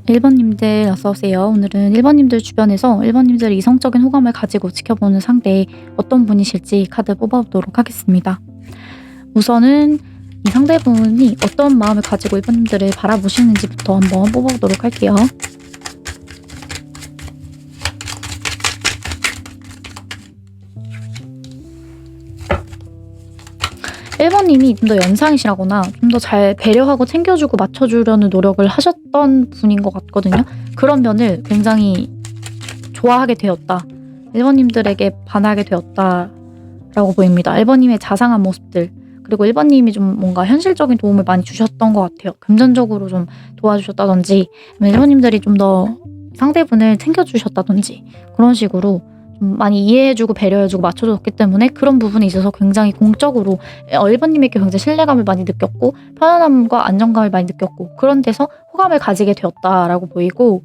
1번님들 어서오세요. 오늘은 1번님들 주변에서 1번님들의 이성적인 호감을 가지고 지켜보는 상대 어떤 분이실지 카드 뽑아보도록 하겠습니다. 우선은 이 상대분이 어떤 마음을 가지고 1번님들을 바라보시는지부터 한번 뽑아보도록 할게요. 1번님이 좀 더 연상이시라거나 좀 더 잘 배려하고 챙겨주고 맞춰주려는 노력을 하셨던 분인 것 같거든요. 그런 면을 굉장히 좋아하게 되었다. 1번님들에게 반하게 되었다라고 보입니다. 1번님의 자상한 모습들, 그리고 1번님이 좀 뭔가 현실적인 도움을 많이 주셨던 것 같아요. 금전적으로 좀 도와주셨다든지, 1번님들이 좀 더 상대분을 챙겨주셨다든지 그런 식으로 좀 많이 이해해주고 배려해주고 맞춰줬기 때문에 그런 부분에 있어서 굉장히 공적으로 1번님에게 굉장히 신뢰감을 많이 느꼈고 편안함과 안정감을 많이 느꼈고 그런 데서 호감을 가지게 되었다라고 보이고,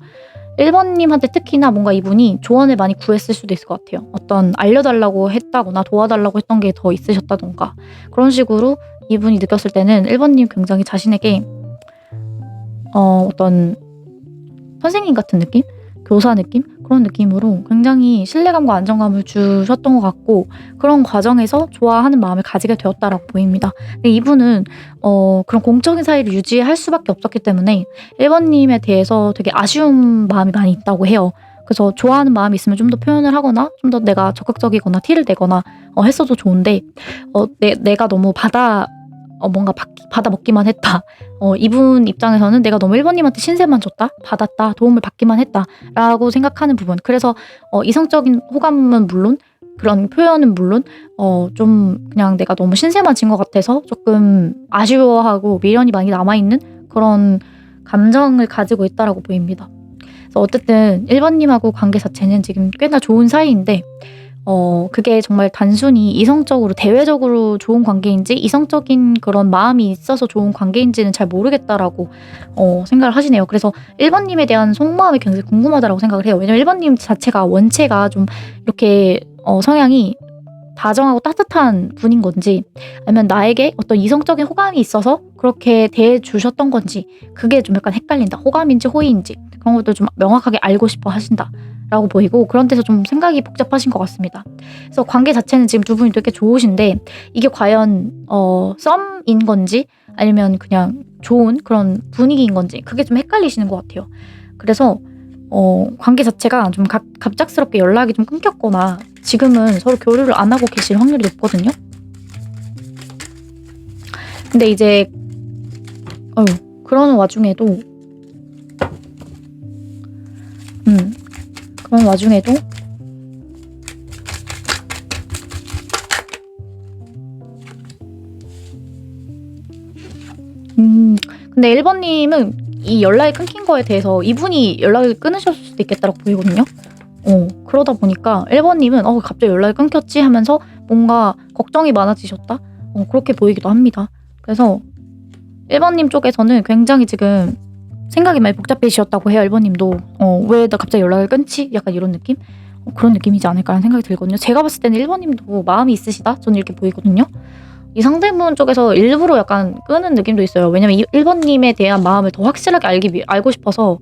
1번님한테 특히나 뭔가 이분이 조언을 많이 구했을 수도 있을 것 같아요. 어떤 알려달라고 했다거나 도와달라고 했던 게 더 있으셨다던가 그런 식으로 이분이 느꼈을 때는 1번님 굉장히 자신에게 어떤 선생님 같은 느낌? 교사 느낌? 그런 느낌으로 굉장히 신뢰감과 안정감을 주셨던 것 같고 그런 과정에서 좋아하는 마음을 가지게 되었다라고 보입니다. 근데 이분은 그런 공적인 사이를 유지할 수밖에 없었기 때문에 1번님에 대해서 되게 아쉬운 마음이 많이 있다고 해요. 그래서 좋아하는 마음이 있으면 좀 더 표현을 하거나 좀 더 내가 적극적이거나 티를 내거나 했어도 좋은데 내가 너무 뭔가 받아먹기만 했다. 이분 입장에서는 내가 너무 1번님한테 신세만 졌다, 받았다, 도움을 받기만 했다라고 생각하는 부분. 그래서 이성적인 호감은 물론 그런 표현은 물론 좀 그냥 내가 너무 신세만 진 것 같아서 조금 아쉬워하고 미련이 많이 남아있는 그런 감정을 가지고 있다라고 보입니다. 그래서 어쨌든 1번님하고 관계 자체는 지금 꽤나 좋은 사이인데 그게 정말 단순히 이성적으로 대외적으로 좋은 관계인지 이성적인 그런 마음이 있어서 좋은 관계인지는 잘 모르겠다라고 생각을 하시네요. 그래서 1번님에 대한 속마음이 굉장히 궁금하다라고 생각을 해요. 왜냐면 1번님 자체가 원체가 좀 이렇게 성향이 다정하고 따뜻한 분인 건지 아니면 나에게 어떤 이성적인 호감이 있어서 그렇게 대해주셨던 건지 그게 좀 약간 헷갈린다. 호감인지 호의인지 그런 것도 좀 명확하게 알고 싶어 하신다 라고 보이고 그런 데서 좀 생각이 복잡하신 것 같습니다. 그래서 관계 자체는 지금 두 분이 되게 좋으신데 이게 과연 썸인 건지 아니면 그냥 좋은 그런 분위기인 건지 그게 좀 헷갈리시는 것 같아요. 그래서 관계 자체가 좀 갑작스럽게 연락이 좀 끊겼거나 지금은 서로 교류를 안 하고 계실 확률이 높거든요. 근데 이제 그러는 와중에도 그런 와중에도 근데 1번님은 이 연락이 끊긴 거에 대해서 이분이 연락을 끊으셨을 수도 있겠다라고 보이거든요. 그러다 보니까 1번님은 갑자기 연락이 끊겼지 하면서 뭔가 걱정이 많아지셨다? 그렇게 보이기도 합니다. 그래서 1번님 쪽에서는 굉장히 지금 생각이 많이 복잡해지셨다고 해요. 1번님도 왜 나 갑자기 연락을 끊지? 약간 이런 느낌? 그런 느낌이지 않을까라는 생각이 들거든요. 제가 봤을 때는 1번님도 마음이 있으시다? 저는 이렇게 보이거든요. 이 상대분 쪽에서 일부러 약간 끄는 느낌도 있어요. 왜냐면 1번님에 대한 마음을 더 확실하게 알고 싶어서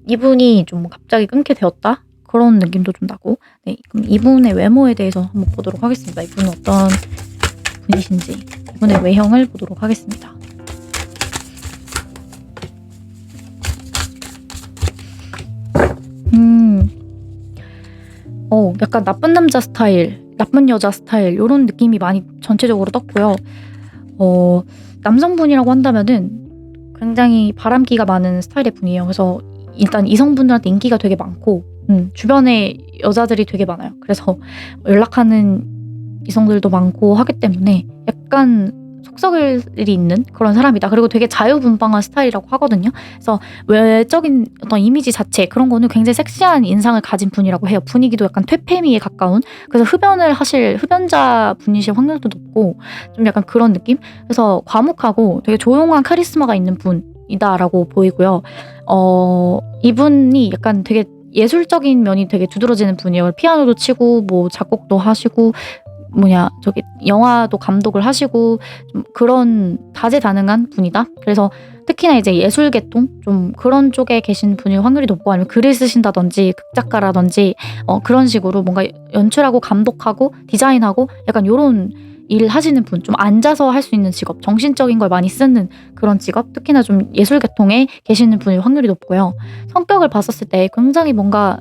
이분이 좀 갑자기 끊게 되었다? 그런 느낌도 좀 나고. 네, 그럼 이분의 외모에 대해서 한번 보도록 하겠습니다. 이분은 어떤 분이신지 이분의 외형을 보도록 하겠습니다. 약간 나쁜 남자 스타일, 나쁜 여자 스타일 요런 느낌이 많이 전체적으로 떴고요. 남성분이라고 한다면은 굉장히 바람기가 많은 스타일의 분이에요. 그래서 일단 이성분들한테 인기가 되게 많고 주변에 여자들이 되게 많아요. 그래서 연락하는 이성들도 많고 하기 때문에 약간 속설이 있는 그런 사람이다. 그리고 되게 자유분방한 스타일이라고 하거든요. 그래서 외적인 어떤 이미지 자체 그런 거는 굉장히 섹시한 인상을 가진 분이라고 해요. 분위기도 약간 퇴폐미에 가까운, 그래서 흡연을 하실 흡연자 분이실 확률도 높고 좀 약간 그런 느낌? 그래서 과묵하고 되게 조용한 카리스마가 있는 분이다라고 보이고요. 이분이 약간 되게 예술적인 면이 되게 두드러지는 분이에요. 피아노도 치고 뭐 작곡도 하시고 저기 영화도 감독을 하시고 좀 그런 다재다능한 분이다. 그래서 특히나 이제 예술 계통 좀 그런 쪽에 계신 분일 확률이 높고, 아니면 글을 쓰신다든지 극작가라든지 그런 식으로 뭔가 연출하고 감독하고 디자인하고 약간 요런 일 하시는 분, 좀 앉아서 할 수 있는 직업, 정신적인 걸 많이 쓰는 그런 직업, 특히나 좀 예술 계통에 계시는 분일 확률이 높고요. 성격을 봤었을 때 굉장히 뭔가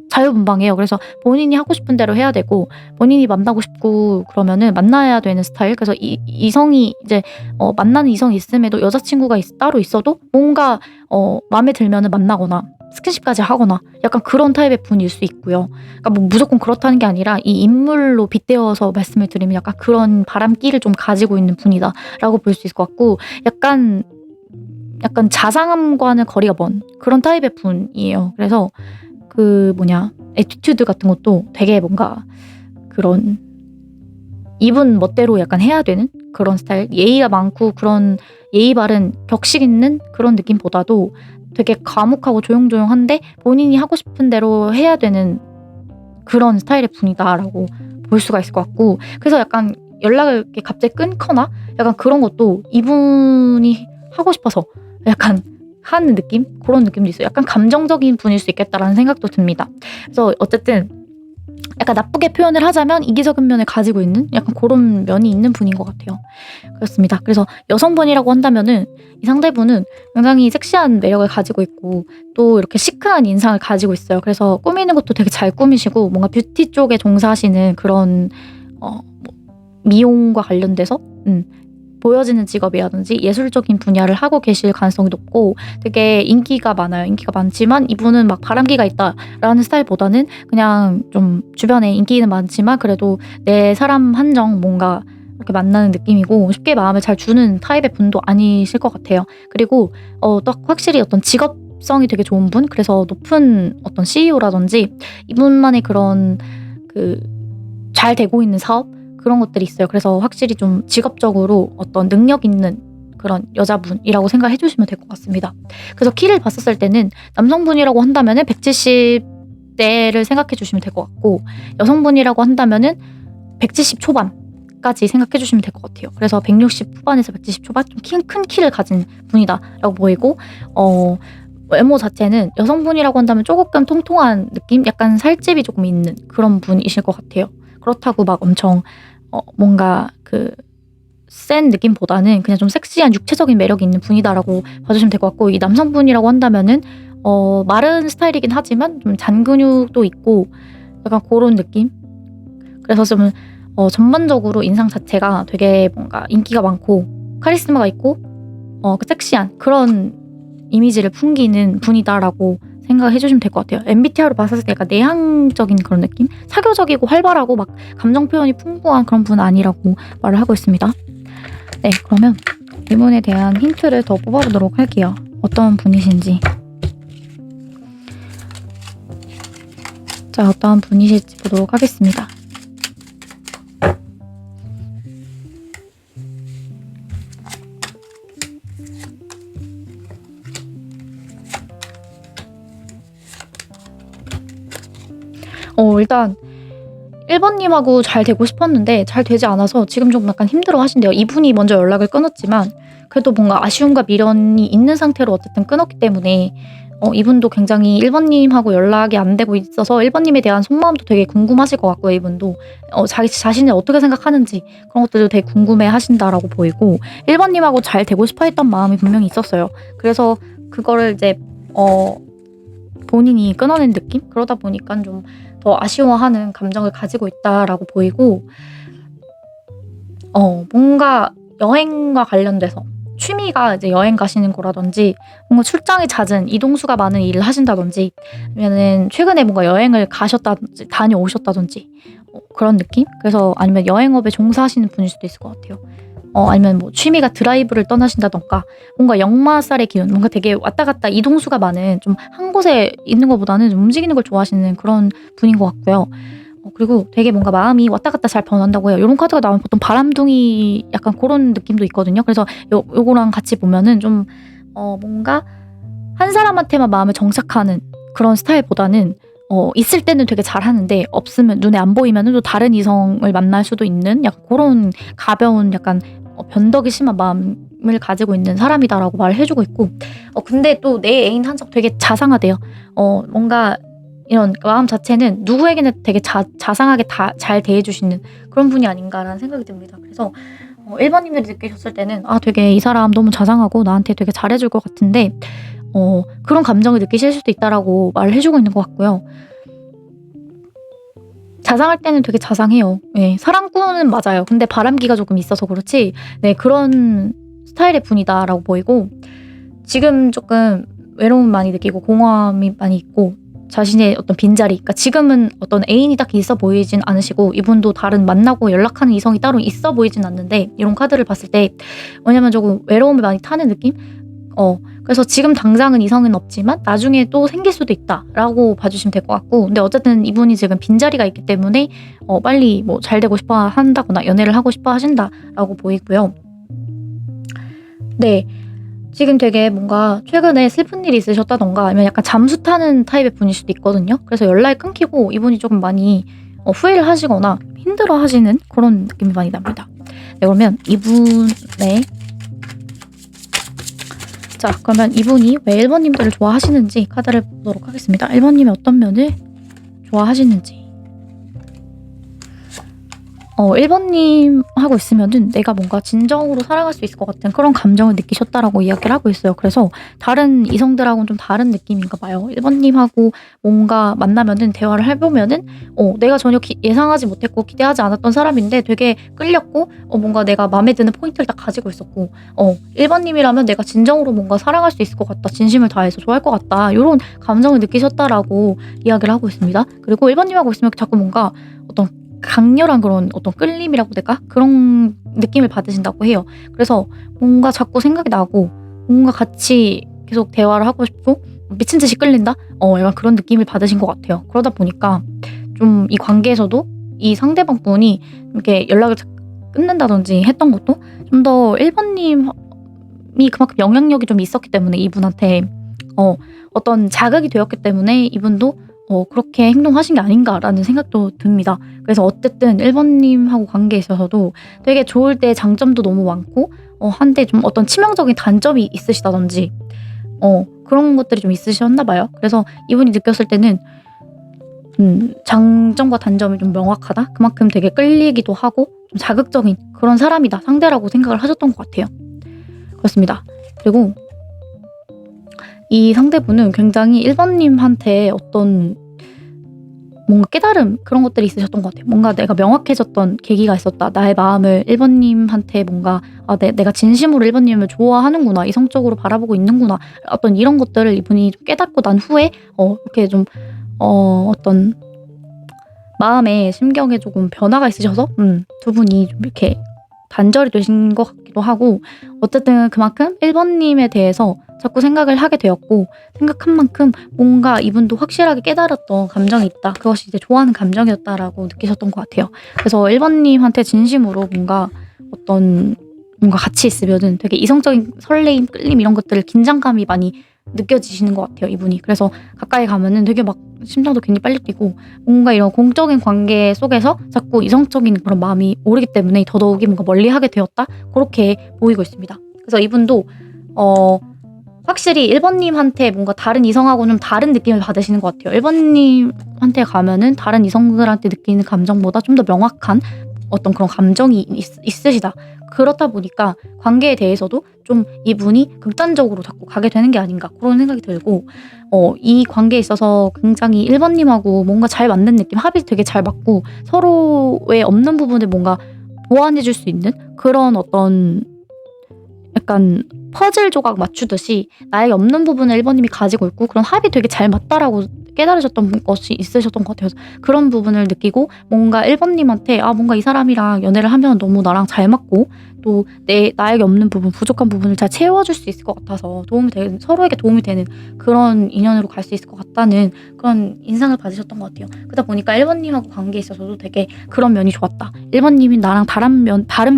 자유분방해요. 그래서 본인이 하고 싶은 대로 해야 되고, 본인이 만나고 싶고 그러면은 만나야 되는 스타일. 그래서 이성이 이제 만나는 이성이 있음에도 여자친구가 따로 있어도 뭔가 마음에 들면은 만나거나 스킨십까지 하거나 약간 그런 타입의 분일 수 있고요. 그러니까 뭐 무조건 그렇다는 게 아니라 이 인물로 빗대어서 말씀을 드리면 약간 그런 바람기를 좀 가지고 있는 분이다라고 볼 수 있을 것 같고, 약간 자상함과는 거리가 먼 그런 타입의 분이에요. 그래서 애티튜드 같은 것도 되게 뭔가 그런 이분 멋대로 약간 해야 되는 그런 스타일, 예의가 많고 그런 예의 바른 격식 있는 그런 느낌보다도 되게 과묵하고 조용조용한데 본인이 하고 싶은 대로 해야 되는 그런 스타일의 분이다라고 볼 수가 있을 것 같고, 그래서 약간 연락을 이렇게 갑자기 끊거나 약간 그런 것도 이분이 하고 싶어서 약간 하는 느낌? 그런 느낌도 있어요. 약간 감정적인 분일 수 있겠다라는 생각도 듭니다. 그래서 어쨌든 약간 나쁘게 표현을 하자면 이기적인 면을 가지고 있는 약간 그런 면이 있는 분인 것 같아요. 그렇습니다. 그래서 여성분이라고 한다면은 이 상대분은 굉장히 섹시한 매력을 가지고 있고 또 이렇게 시크한 인상을 가지고 있어요. 그래서 꾸미는 것도 되게 잘 꾸미시고 뭔가 뷰티 쪽에 종사하시는 그런 뭐 미용과 관련돼서 보여지는 직업이라든지 예술적인 분야를 하고 계실 가능성이 높고, 되게 인기가 많아요. 인기가 많지만 이분은 막 바람기가 있다라는 스타일보다는 그냥 좀 주변에 인기는 많지만 그래도 내 사람 한정 뭔가 이렇게 만나는 느낌이고, 쉽게 마음을 잘 주는 타입의 분도 아니실 것 같아요. 그리고 또 확실히 어떤 직업성이 되게 좋은 분, 그래서 높은 어떤 CEO라든지 이분만의 그런 잘 되고 있는 사업, 그런 것들이 있어요. 그래서 확실히 좀 직업적으로 어떤 능력 있는 그런 여자분이라고 생각해 주시면 될 것 같습니다. 그래서 키를 봤었을 때는 남성분이라고 한다면은 170대를 생각해 주시면 될 것 같고, 여성분이라고 한다면은 170 초반까지 생각해 주시면 될 것 같아요. 그래서 160 후반에서 170 초반, 좀 큰 키를 가진 분이다라고 보이고, 외모 자체는 여성분이라고 한다면 조금 통통한 느낌? 약간 살집이 조금 있는 그런 분이실 것 같아요. 그렇다고 막 엄청 뭔가 센 느낌보다는 그냥 좀 섹시한 육체적인 매력이 있는 분이다라고 봐주시면 될 것 같고, 이 남성분이라고 한다면은 마른 스타일이긴 하지만 좀 잔근육도 있고 약간 그런 느낌? 그래서 좀 전반적으로 인상 자체가 되게 뭔가 인기가 많고 카리스마가 있고 섹시한 그런 이미지를 풍기는 분이다라고 생각해 주시면 될 것 같아요. MBTI로 봤을 때 약간 내향적인 그런 느낌? 사교적이고 활발하고 막 감정 표현이 풍부한 그런 분은 아니라고 말을 하고 있습니다. 네, 그러면 이분에 대한 힌트를 더 뽑아보도록 할게요. 어떤 분이신지. 자, 어떤 분이실지 보도록 하겠습니다. 일단 1번님하고 잘 되고 싶었는데 잘 되지 않아서 지금 좀 약간 힘들어 하신대요. 이분이 먼저 연락을 끊었지만 그래도 뭔가 아쉬움과 미련이 있는 상태로 어쨌든 끊었기 때문에 이분도 굉장히 1번님하고 연락이 안 되고 있어서 1번님에 대한 속마음도 되게 궁금하실 것 같고요. 이분도 자기 자신을 어떻게 생각하는지 그런 것들도 되게 궁금해 하신다라고 보이고, 1번님하고 잘 되고 싶어 했던 마음이 분명히 있었어요. 그래서 그거를 이제 본인이 끊어낸 느낌? 그러다 보니까 좀 더 아쉬워하는 감정을 가지고 있다라고 보이고, 뭔가 여행과 관련돼서 취미가 이제 여행 가시는 거라든지 뭔가 출장이 잦은 이동수가 많은 일을 하신다든지, 아니면은 최근에 뭔가 여행을 가셨다든지 다녀오셨다든지 그런 느낌? 그래서 아니면 여행업에 종사하시는 분일 수도 있을 것 같아요. 아니면 뭐 취미가 드라이브를 떠나신다던가 뭔가 역마살의 기운, 뭔가 되게 왔다 갔다 이동수가 많은, 좀 한 곳에 있는 것보다는 좀 움직이는 걸 좋아하시는 그런 분인 것 같고요. 그리고 되게 뭔가 마음이 왔다 갔다 잘 변한다고 해요. 요런 카드가 나오면 보통 바람둥이 약간 그런 느낌도 있거든요. 그래서 요거랑 같이 보면은 좀 뭔가 한 사람한테만 마음을 정착하는 그런 스타일보다는 있을 때는 되게 잘하는데 없으면 눈에 안 보이면은 또 다른 이성을 만날 수도 있는 약간 고런 가벼운 약간 변덕이 심한 마음을 가지고 있는 사람이다라고 말을 해 주고 있고 근데 또 내 애인 한적 되게 자상하대요. 뭔가 이런 마음 자체는 누구에게나 되게 자상하게 다 잘 대해 주시는 그런 분이 아닌가라는 생각이 듭니다. 그래서 1 번님들이 느끼셨을 때는 '아 되게 이 사람 너무 자상하고 나한테 되게 잘해 줄 것 같은데 그런 감정을 느끼실 수도 있다.'라고 말을 해 주고 있는 것 같고요. 자상할 때는 되게 자상해요. 예. 사랑꾼은 맞아요. 근데 바람기가 조금 있어서 그렇지 네 그런 스타일의 분이다라고 보이고 지금 조금 외로움 많이 느끼고 공허함이 많이 있고 자신의 어떤 빈자리 그러니까 지금은 어떤 애인이 딱히 있어 보이진 않으시고 이분도 다른 만나고 연락하는 이성이 따로 있어 보이진 않는데 이런 카드를 봤을 때 왜냐면 조금 외로움을 많이 타는 느낌? 그래서 지금 당장은 이성은 없지만 나중에 또 생길 수도 있다라고 봐주시면 될 것 같고 근데 어쨌든 이분이 지금 빈자리가 있기 때문에 빨리 뭐 잘 되고 싶어 한다거나 연애를 하고 싶어 하신다라고 보이고요. 네. 지금 되게 뭔가 최근에 슬픈 일이 있으셨다든가 아니면 약간 잠수 타는 타입의 분일 수도 있거든요. 그래서 연락이 끊기고 이분이 조금 많이 후회를 하시거나 힘들어하시는 그런 느낌이 많이 납니다. 네 그러면 이분의 자 그러면 이분이 왜 1 번님들을 좋아하시는지 카드를 보도록 하겠습니다. 1 번님이 어떤 면을 좋아하시는지 1 번님하고 있으면은 내가 뭔가 진정으로 사랑할 수 있을 것 같은 그런 감정을 느끼셨다라고 이야기를 하고 있어요. 그래서 다른 이성들하고는 좀 다른 느낌인가 봐요. 1 번님하고 뭔가 만나면은 대화를 해 보면은 내가 전혀 예상하지 못했고 기대하지 않았던 사람인데 되게 끌렸고 뭔가 내가 마음에 드는 포인트를 딱 가지고 있었고 1 번님이라면 '내가 진정으로 뭔가 사랑할 수 있을 것 같다. 진심을 다해서 좋아할 것 같다.' 요런 감정을 느끼셨다라고 이야기를 하고 있습니다. 그리고 1 번님하고 있으면 자꾸 뭔가 어떤 강렬한 그런 어떤 끌림이라고 해야 될까? 그런 느낌을 받으신다고 해요. 그래서 뭔가 자꾸 생각이 나고 뭔가 같이 계속 대화를 하고 싶고 미친 듯이 끌린다? 약간 그런 느낌을 받으신 것 같아요. 그러다 보니까 좀 이 관계에서도 이 상대방 분이 이렇게 연락을 끊는다든지 했던 것도 좀 더 1 번님이 그만큼 영향력이 좀 있었기 때문에 이분한테 어떤 자극이 되었기 때문에 이분도 '그렇게 행동하신 게 아닌가.'라는 생각도 듭니다. 그래서 어쨌든 1 번님하고 관계에 있어서도 되게 좋을 때 장점도 너무 많고 한데 좀 어떤 치명적인 단점이 있으시다든지 그런 것들이 좀 있으셨나 봐요. 그래서 이분이 느꼈을 때는 장점과 단점이 좀 명확하다? 그만큼 되게 끌리기도 하고 좀 자극적인 그런 사람이다. 상대라고 생각을 하셨던 것 같아요. 그렇습니다. 그리고 이 상대분은 굉장히 1 번님한테 어떤 뭔가 깨달음 그런 것들이 있으셨던 것 같아요. 뭔가 내가 명확해졌던 계기가 있었다. 나의 마음을 1 번님한테 뭔가 '내가 진심으로 1 번님을 좋아하는구나. 이성적으로 바라보고 있는구나.' 어떤 이런 것들을 이분이 좀 깨닫고 난 후에 이렇게 좀 어떤 마음에 심경에 조금 변화가 있으셔서 2 분이 좀 이렇게 단절이 되신 것 같기도 하고 어쨌든 그만큼 1 번님에 대해서 자꾸 생각을 하게 되었고 생각한 만큼 뭔가 이분도 확실하게 깨달았던 감정이 있다. 그것이 이제 좋아하는 감정이었다라고 느끼셨던 것 같아요. 그래서 1 번님한테 진심으로 뭔가 같이 있으면은 되게 이성적인 설레임, 끌림 이런 것들을 긴장감이 많이 느껴지시는 것 같아요 이분이. 그래서 가까이 가면은 되게 막 심장도 굉장히 빨리 뛰고 뭔가 이런 공적인 관계 속에서 자꾸 이성적인 그런 마음이 오르기 때문에 더더욱이 뭔가 멀리하게 되었다. 고렇게 보이고 있습니다. 그래서 이분도 확실히 1 번님한테 뭔가 다른 이성하고는 좀 다른 느낌을 받으시는 것 같아요. 1 번님한테 가면은 다른 이성들한테 느끼는 감정보다 좀 더 명확한 어떤 그런 감정이 있으시다. 그렇다 보니까 관계에 대해서도 좀 이분이 극단적으로 자꾸 가게 되는 게 아닌가 그런 생각이 들고 이 관계에 있어서 굉장히 1 번님하고 뭔가 잘 맞는 느낌 합이 되게 잘 맞고 서로의 없는 부분을 뭔가 보완해 줄 수 있는 그런 어떤 약간 퍼즐 조각 맞추듯이 나에게 없는 부분을 1 번님이 가지고 있고 그런 합이 되게 잘 맞다라고 깨달으셨던 것이 있으셨던 것 같아요. 그런 부분을 느끼고 뭔가 1 번님한테 뭔가 이 사람이랑 연애를 하면 너무 나랑 잘 맞고 또 나에게 없는 부분, 부족한 부분을 잘 채워줄 수 있을 것 같아서 서로에게 도움이 되는 그런 인연으로 갈 수 있을 것 같다는 그런 인상을 받으셨던 것 같아요. 그러다 보니까 1 번님하고 관계에 있어서도 되게 그런 면이 좋았다. 1 번님이 나랑 다른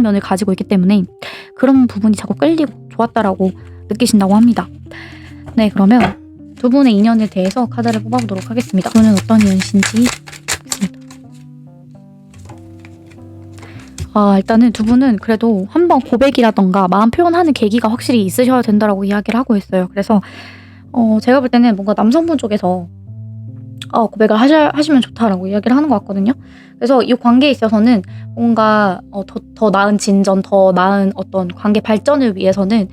면을 가지고 있기 때문에 그런 부분이 자꾸 끌리고 좋았다라고 느끼신다고 합니다. 네 그러면 두 분의 인연에 대해서 카드를 뽑아보도록 하겠습니다. 두 분은 어떤 인연이신지 보겠습니다. 일단은 두 분은 그래도 한번 고백이라던가 마음 표현하는 계기가 확실히 있으셔야 된다라고 이야기를 하고 있어요. 그래서 제가 볼 때는 뭔가 남성분 쪽에서 고백을 하시면 좋다라고 이야기를 하는 것 같거든요. 그래서 이 관계에 있어서는 뭔가 더 나은 진전, 더 나은 어떤 관계 발전을 위해서는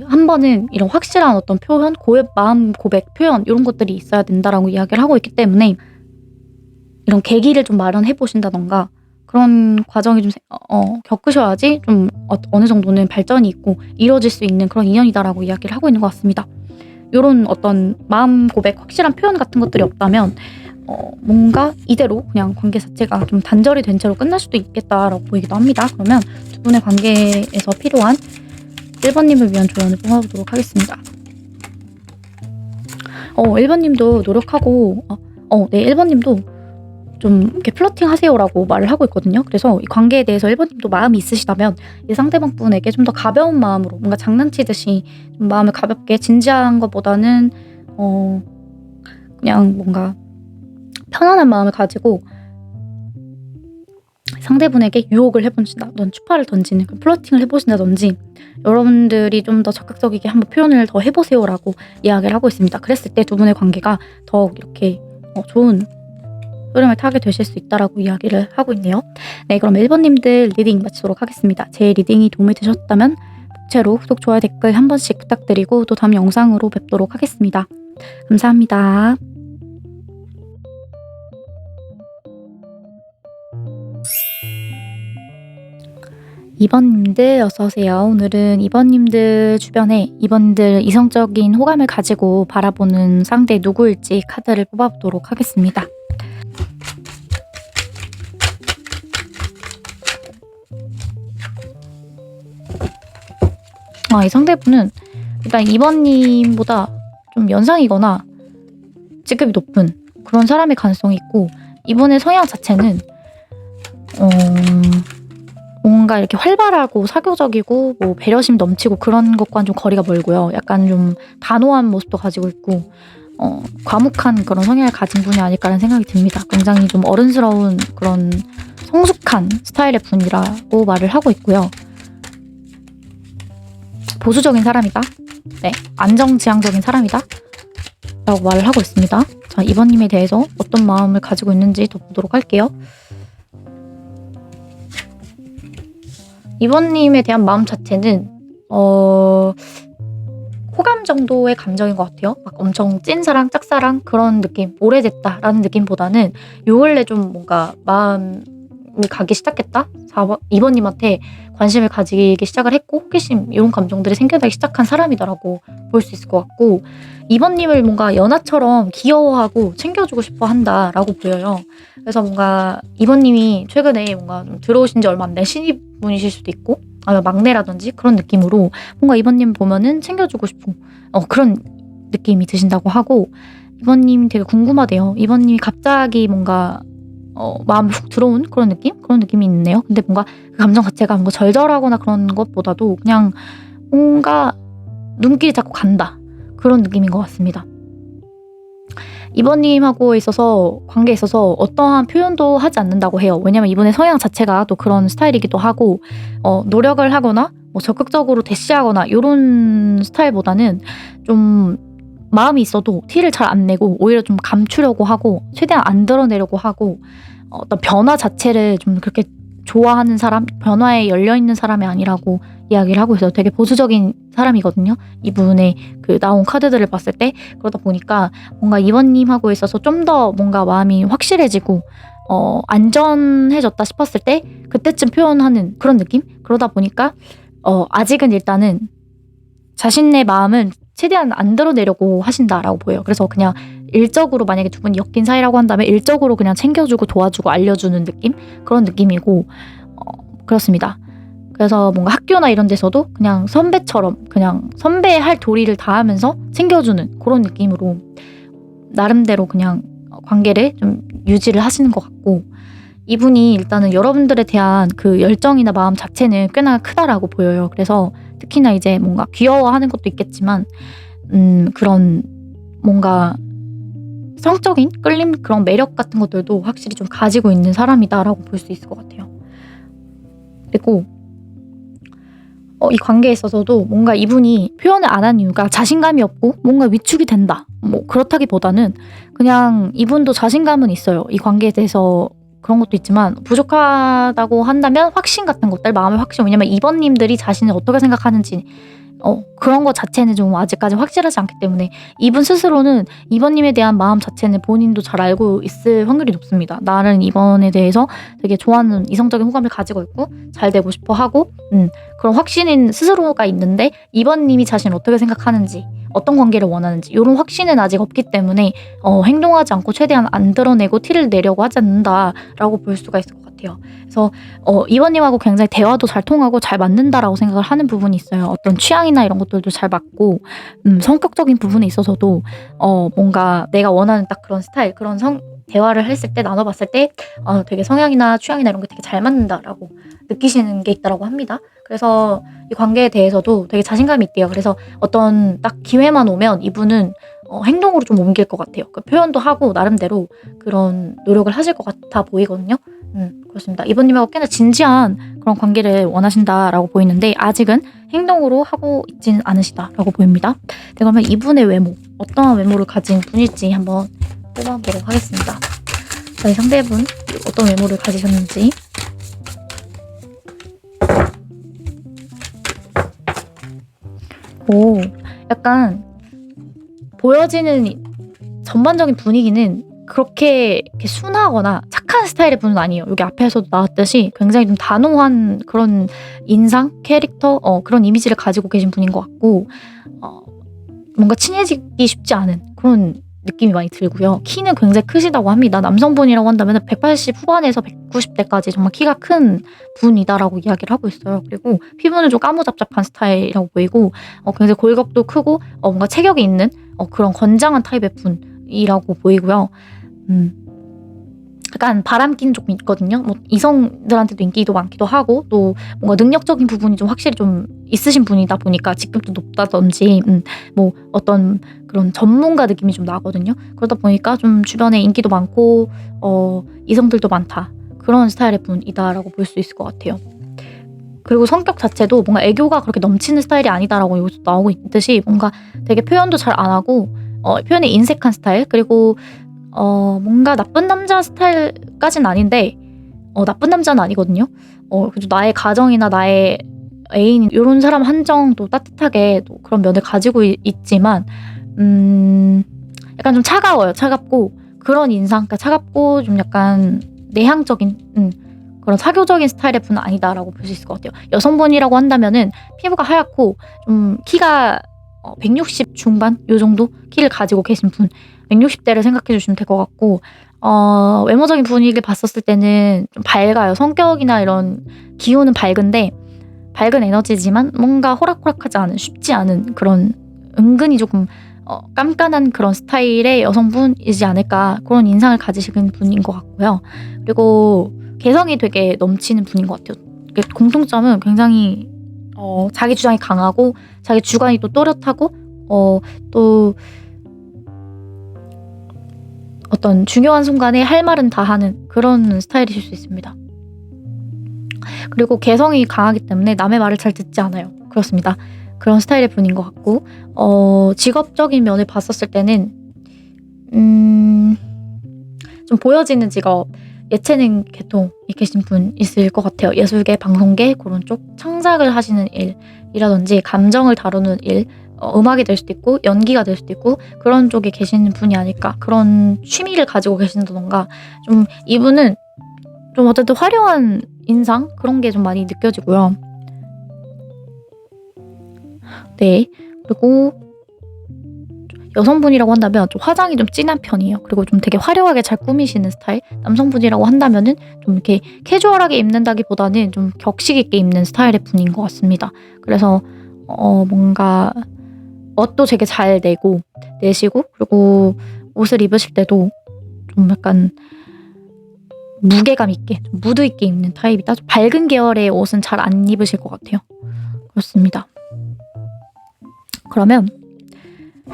한 번은 이런 확실한 어떤 표현, 마음 고백 표현 이런 것들이 있어야 된다라고 이야기를 하고 있기 때문에 이런 계기를 좀 마련해 보신다던가 그런 과정이 좀 겪으셔야지 좀 어느 정도는 발전이 있고 이루어질 수 있는 그런 인연이다라고 이야기를 하고 있는 것 같습니다. 요런 어떤 마음 고백 확실한 표현 같은 것들이 없다면 뭔가 이대로 그냥 관계 자체가 좀 단절이 된 채로 끝날 수도 있겠다라고 보이기도 합니다. 그러면 두 분의 관계에서 필요한 1번님을 위한 조언을 뽑아보도록 하겠습니다. 1번님도 노력하고 네, 1번님도 좀 이렇게 플러팅 하세요라고 말을 하고 있거든요. 그래서 이 관계에 대해서 1번님도 마음이 있으시다면 이 상대방 분에게 좀 더 가벼운 마음으로 뭔가 장난치듯이 좀 마음을 가볍게 진지한 것보다는 그냥 뭔가 편안한 마음을 가지고 상대분에게 유혹을 해보신다든지 추파를 던지는 플러팅을 해보신다든지 여러분들이 좀 더 적극적이게 한번 표현을 더 해보세요라고 이야기를 하고 있습니다. 그랬을 때 두 분의 관계가 더욱 이렇게 좋은 흐름을 타게 되실 수 있다라고 이야기를 하고 있네요. 네, 그럼 1번님들 리딩 마치도록 하겠습니다. 제 리딩이 도움이 되셨다면 복채로 구독, 좋아요, 댓글 한 번씩 부탁드리고 또 다음 영상으로 뵙도록 하겠습니다. 감사합니다. (2번님들) 어서오세요. 오늘은 2번님들 주변에 2번님들 이성적인 호감을 가지고 바라보는 상대 누구일지 카드를 뽑아보도록 하겠습니다. 이 상대분은 일단 2번님보다 좀 연상이거나 직급이 높은 그런 사람의 가능성이 있고 이분의 성향 자체는 뭔가 이렇게 활발하고 사교적이고 뭐 배려심 넘치고 그런 것과는 좀 거리가 멀고요. 약간 좀 단호한 모습도 가지고 있고 과묵한 그런 성향을 가진 분이 아닐까라는 생각이 듭니다. 굉장히 좀 어른스러운 그런 성숙한 스타일의 분이라고 말을 하고 있고요. 보수적인 사람이다. 네, 안정지향적인 사람이다. 라고 말을 하고 있습니다. 자, 2번님에 대해서 어떤 마음을 가지고 있는지 더 보도록 할게요. 2번님에 대한 마음 자체는 호감 정도의 감정인 것 같아요. 막 엄청 찐사랑, 짝사랑 그런 느낌, 오래됐다라는 느낌보다는 요 근래 좀 뭔가 마음이 가기 시작했다? 2번님한테 관심을 가지기 시작을 했고 호기심 이런 감정들이 생겨나기 시작한 사람이다라고 볼 수 있을 것 같고 2번님을 뭔가 연하처럼 귀여워하고 챙겨주고 싶어 한다라고 보여요. 그래서 뭔가 2번님이 최근에 뭔가 좀 들어오신 지 얼마 안 된 신입분이실 수도 있고 아니면 막내라든지 그런 느낌으로 뭔가 2번님 보면은 챙겨주고 싶은 그런 느낌이 드신다고 하고 2번님 되게 궁금하대요. 2번님이 갑자기 뭔가 마음에 훅 들어온 그런 느낌? 그런 느낌이 있네요. 근데 뭔가 그 감정 자체가 뭔가 절절하거나 그런 것보다도 그냥 뭔가 눈길이 자꾸 간다. 그런 느낌인 것 같습니다. 2번님하고 있어서 관계에 있어서 어떠한 표현도 하지 않는다고 해요. 왜냐면 이분의 성향 자체가 또 그런 스타일이기도 하고 노력을 하거나 뭐 적극적으로 대시하거나 이런 스타일보다는 좀 마음이 있어도 티를 잘 안 내고 오히려 좀 감추려고 하고 최대한 안 드러내려고 하고 어떤 변화 자체를 좀 그렇게 좋아하는 사람, 변화에 열려있는 사람이 아니라고 이야기를 하고 있어요. 되게 보수적인 사람이거든요. 이분의 그 나온 카드들을 봤을 때 그러다 보니까 뭔가 2번님하고 있어서 좀 더 뭔가 마음이 확실해지고 안전해졌다 싶었을 때 그때쯤 표현하는 그런 느낌? 그러다 보니까 아직은 일단은 자신의 마음은 최대한 안 드러내려고 하신다라고 보여요. 그래서 그냥 일적으로 만약에 두 분이 엮인 사이라고 한다면 일적으로 그냥 챙겨주고 도와주고 알려주는 느낌? 그런 느낌이고 그렇습니다. 그래서 뭔가 학교나 이런 데서도 그냥 선배처럼 그냥 선배의 할 도리를 다하면서 챙겨주는 그런 느낌으로 나름대로 그냥 관계를 좀 유지를 하시는 것 같고 이분이 일단은 여러분들에 대한 그 열정이나 마음 자체는 꽤나 크다라고 보여요. 그래서 특히나 이제 뭔가 귀여워하는 것도 있겠지만 그런 뭔가 성적인 끌림, 그런 매력 같은 것들도 확실히 좀 가지고 있는 사람이다라고 볼 수 있을 것 같아요. 그리고 이 관계에 있어서도 뭔가 이분이 표현을 안 한 이유가 자신감이 없고 뭔가 위축이 된다, 뭐 그렇다기보다는 그냥 이분도 자신감은 있어요. 이 관계에 대해서 그런 것도 있지만 부족하다고 한다면 확신 같은 것들, 마음의 확신. 왜냐면 이번님들이 자신을 어떻게 생각하는지 그런 것 자체는 좀 아직까지 확실하지 않기 때문에 이분 스스로는 이번님에 대한 마음 자체는 본인도 잘 알고 있을 확률이 높습니다. 나는 이번에 대해서 되게 좋아하는 이성적인 호감을 가지고 있고 잘 되고 싶어 하고 그런 확신인 스스로가 있는데 이번님이 자신을 어떻게 생각하는지, 어떤 관계를 원하는지 이런 확신은 아직 없기 때문에 행동하지 않고 최대한 안 드러내고 티를 내려고 하지 않는다라고 볼 수가 있을 것 같아요. 그래서 이번님하고 굉장히 대화도 잘 통하고 잘 맞는다라고 생각을 하는 부분이 있어요. 어떤 취향이나 이런 것들도 잘 맞고 성격적인 부분에 있어서도 뭔가 내가 원하는 딱 그런 스타일, 그런 대화를 했을 때, 나눠봤을 때 되게 성향이나 취향이나 이런 게 되게 잘 맞는다라고 느끼시는 게 있다고 합니다. 그래서 이 관계에 대해서도 되게 자신감이 있대요. 그래서 어떤 딱 기회만 오면 이분은 행동으로 좀 옮길 것 같아요. 그 표현도 하고 나름대로 그런 노력을 하실 것 같아 보이거든요. 그렇습니다. 이분님하고 꽤나 진지한 그런 관계를 원하신다라고 보이는데 아직은 행동으로 하고 있지는 않으시다라고 보입니다. 네, 그러면 이분의 외모, 어떠한 외모를 가진 분일지 한번 뽑아보도록 하겠습니다. 저희 상대분 어떤 외모를 가지셨는지. 오, 약간 보여지는 전반적인 분위기는 그렇게 이렇게 순하거나 착한 스타일의 분은 아니에요. 여기 앞에서도 나왔듯이 굉장히 좀 단호한 그런 인상, 캐릭터, 그런 이미지를 가지고 계신 분인 것 같고 뭔가 친해지기 쉽지 않은 그런 느낌이 많이 들고요. 키는 굉장히 크시다고 합니다. 남성분이라고 한다면 180 후반에서 190대까지 정말 키가 큰 분이다라고 이야기를 하고 있어요. 그리고 피부는 좀 까무잡잡한 스타일이라고 보이고 굉장히 골격도 크고 뭔가 체격이 있는 그런 건장한 타입의 분이라고 보이고요. 약간 바람기는 조금 있거든요. 뭐 이성들한테도 인기도 많기도 하고 또 뭔가 능력적인 부분이 좀 확실히 좀 있으신 분이다 보니까 직급도 높다든지 뭐 어떤 그런 전문가 느낌이 좀 나거든요. 그러다 보니까 좀 주변에 인기도 많고 이성들도 많다, 그런 스타일의 분이다라고 볼 수 있을 것 같아요. 그리고 성격 자체도 뭔가 애교가 그렇게 넘치는 스타일이 아니다라고 여기서 나오고 있듯이 뭔가 되게 표현도 잘 안 하고 표현이 인색한 스타일, 그리고 뭔가 나쁜 남자 스타일까진 아닌데 나쁜 남자는 아니거든요. 그래도 나의 가정이나 나의 애인 요런 사람 한정도 따뜻하게 또 그런 면을 가지고 있지만 약간 좀 차가워요. 차갑고 그런 인상, 그러니까 차갑고 좀 약간 내향적인 그런 사교적인 스타일의 분은 아니다라고 볼 수 있을 것 같아요. 여성분이라고 한다면은 피부가 하얗고 좀 키가 160 중반 요 정도 키를 가지고 계신 분, 160대를 생각해 주시면 될 것 같고 외모적인 분위기를 봤었을 때는 좀 밝아요. 성격이나 이런 기운은 밝은데 밝은 에너지지만 뭔가 호락호락하지 않은, 쉽지 않은 그런 은근히 조금 깐깐한 그런 스타일의 여성분이지 않을까, 그런 인상을 가지신 분인 것 같고요. 그리고 개성이 되게 넘치는 분인 것 같아요. 공통점은 굉장히 자기 주장이 강하고 자기 주관이 또 또렷하고 또 어떤 중요한 순간에 할 말은 다 하는 그런 스타일이실 수 있습니다. 그리고 개성이 강하기 때문에 남의 말을 잘 듣지 않아요. 그렇습니다. 그런 스타일의 분인 것 같고 직업적인 면을 봤었을 때는 좀 보여지는 직업, 예체능 계통에 계신 분 있을 것 같아요. 예술계, 방송계 그런 쪽 창작을 하시는 일이라든지 감정을 다루는 일, 음악이 될 수도 있고 연기가 될 수도 있고 그런 쪽에 계시는 분이 아닐까, 그런 취미를 가지고 계신다던가 좀 이분은 좀 어쨌든 화려한 인상 그런 게 좀 많이 느껴지고요. 네, 그리고 여성분이라고 한다면 좀 화장이 좀 진한 편이에요. 그리고 좀 되게 화려하게 잘 꾸미시는 스타일. 남성분이라고 한다면은 좀 이렇게 캐주얼하게 입는다기보다는 좀 격식 있게 입는 스타일의 분인 것 같습니다. 그래서 뭔가 멋도 되게 잘 내시고 그리고 옷을 입으실 때도 좀 약간 무게감 있게, 좀 무드 있게 입는 타입이다. 좀 밝은 계열의 옷은 잘 안 입으실 것 같아요. 그렇습니다. 그러면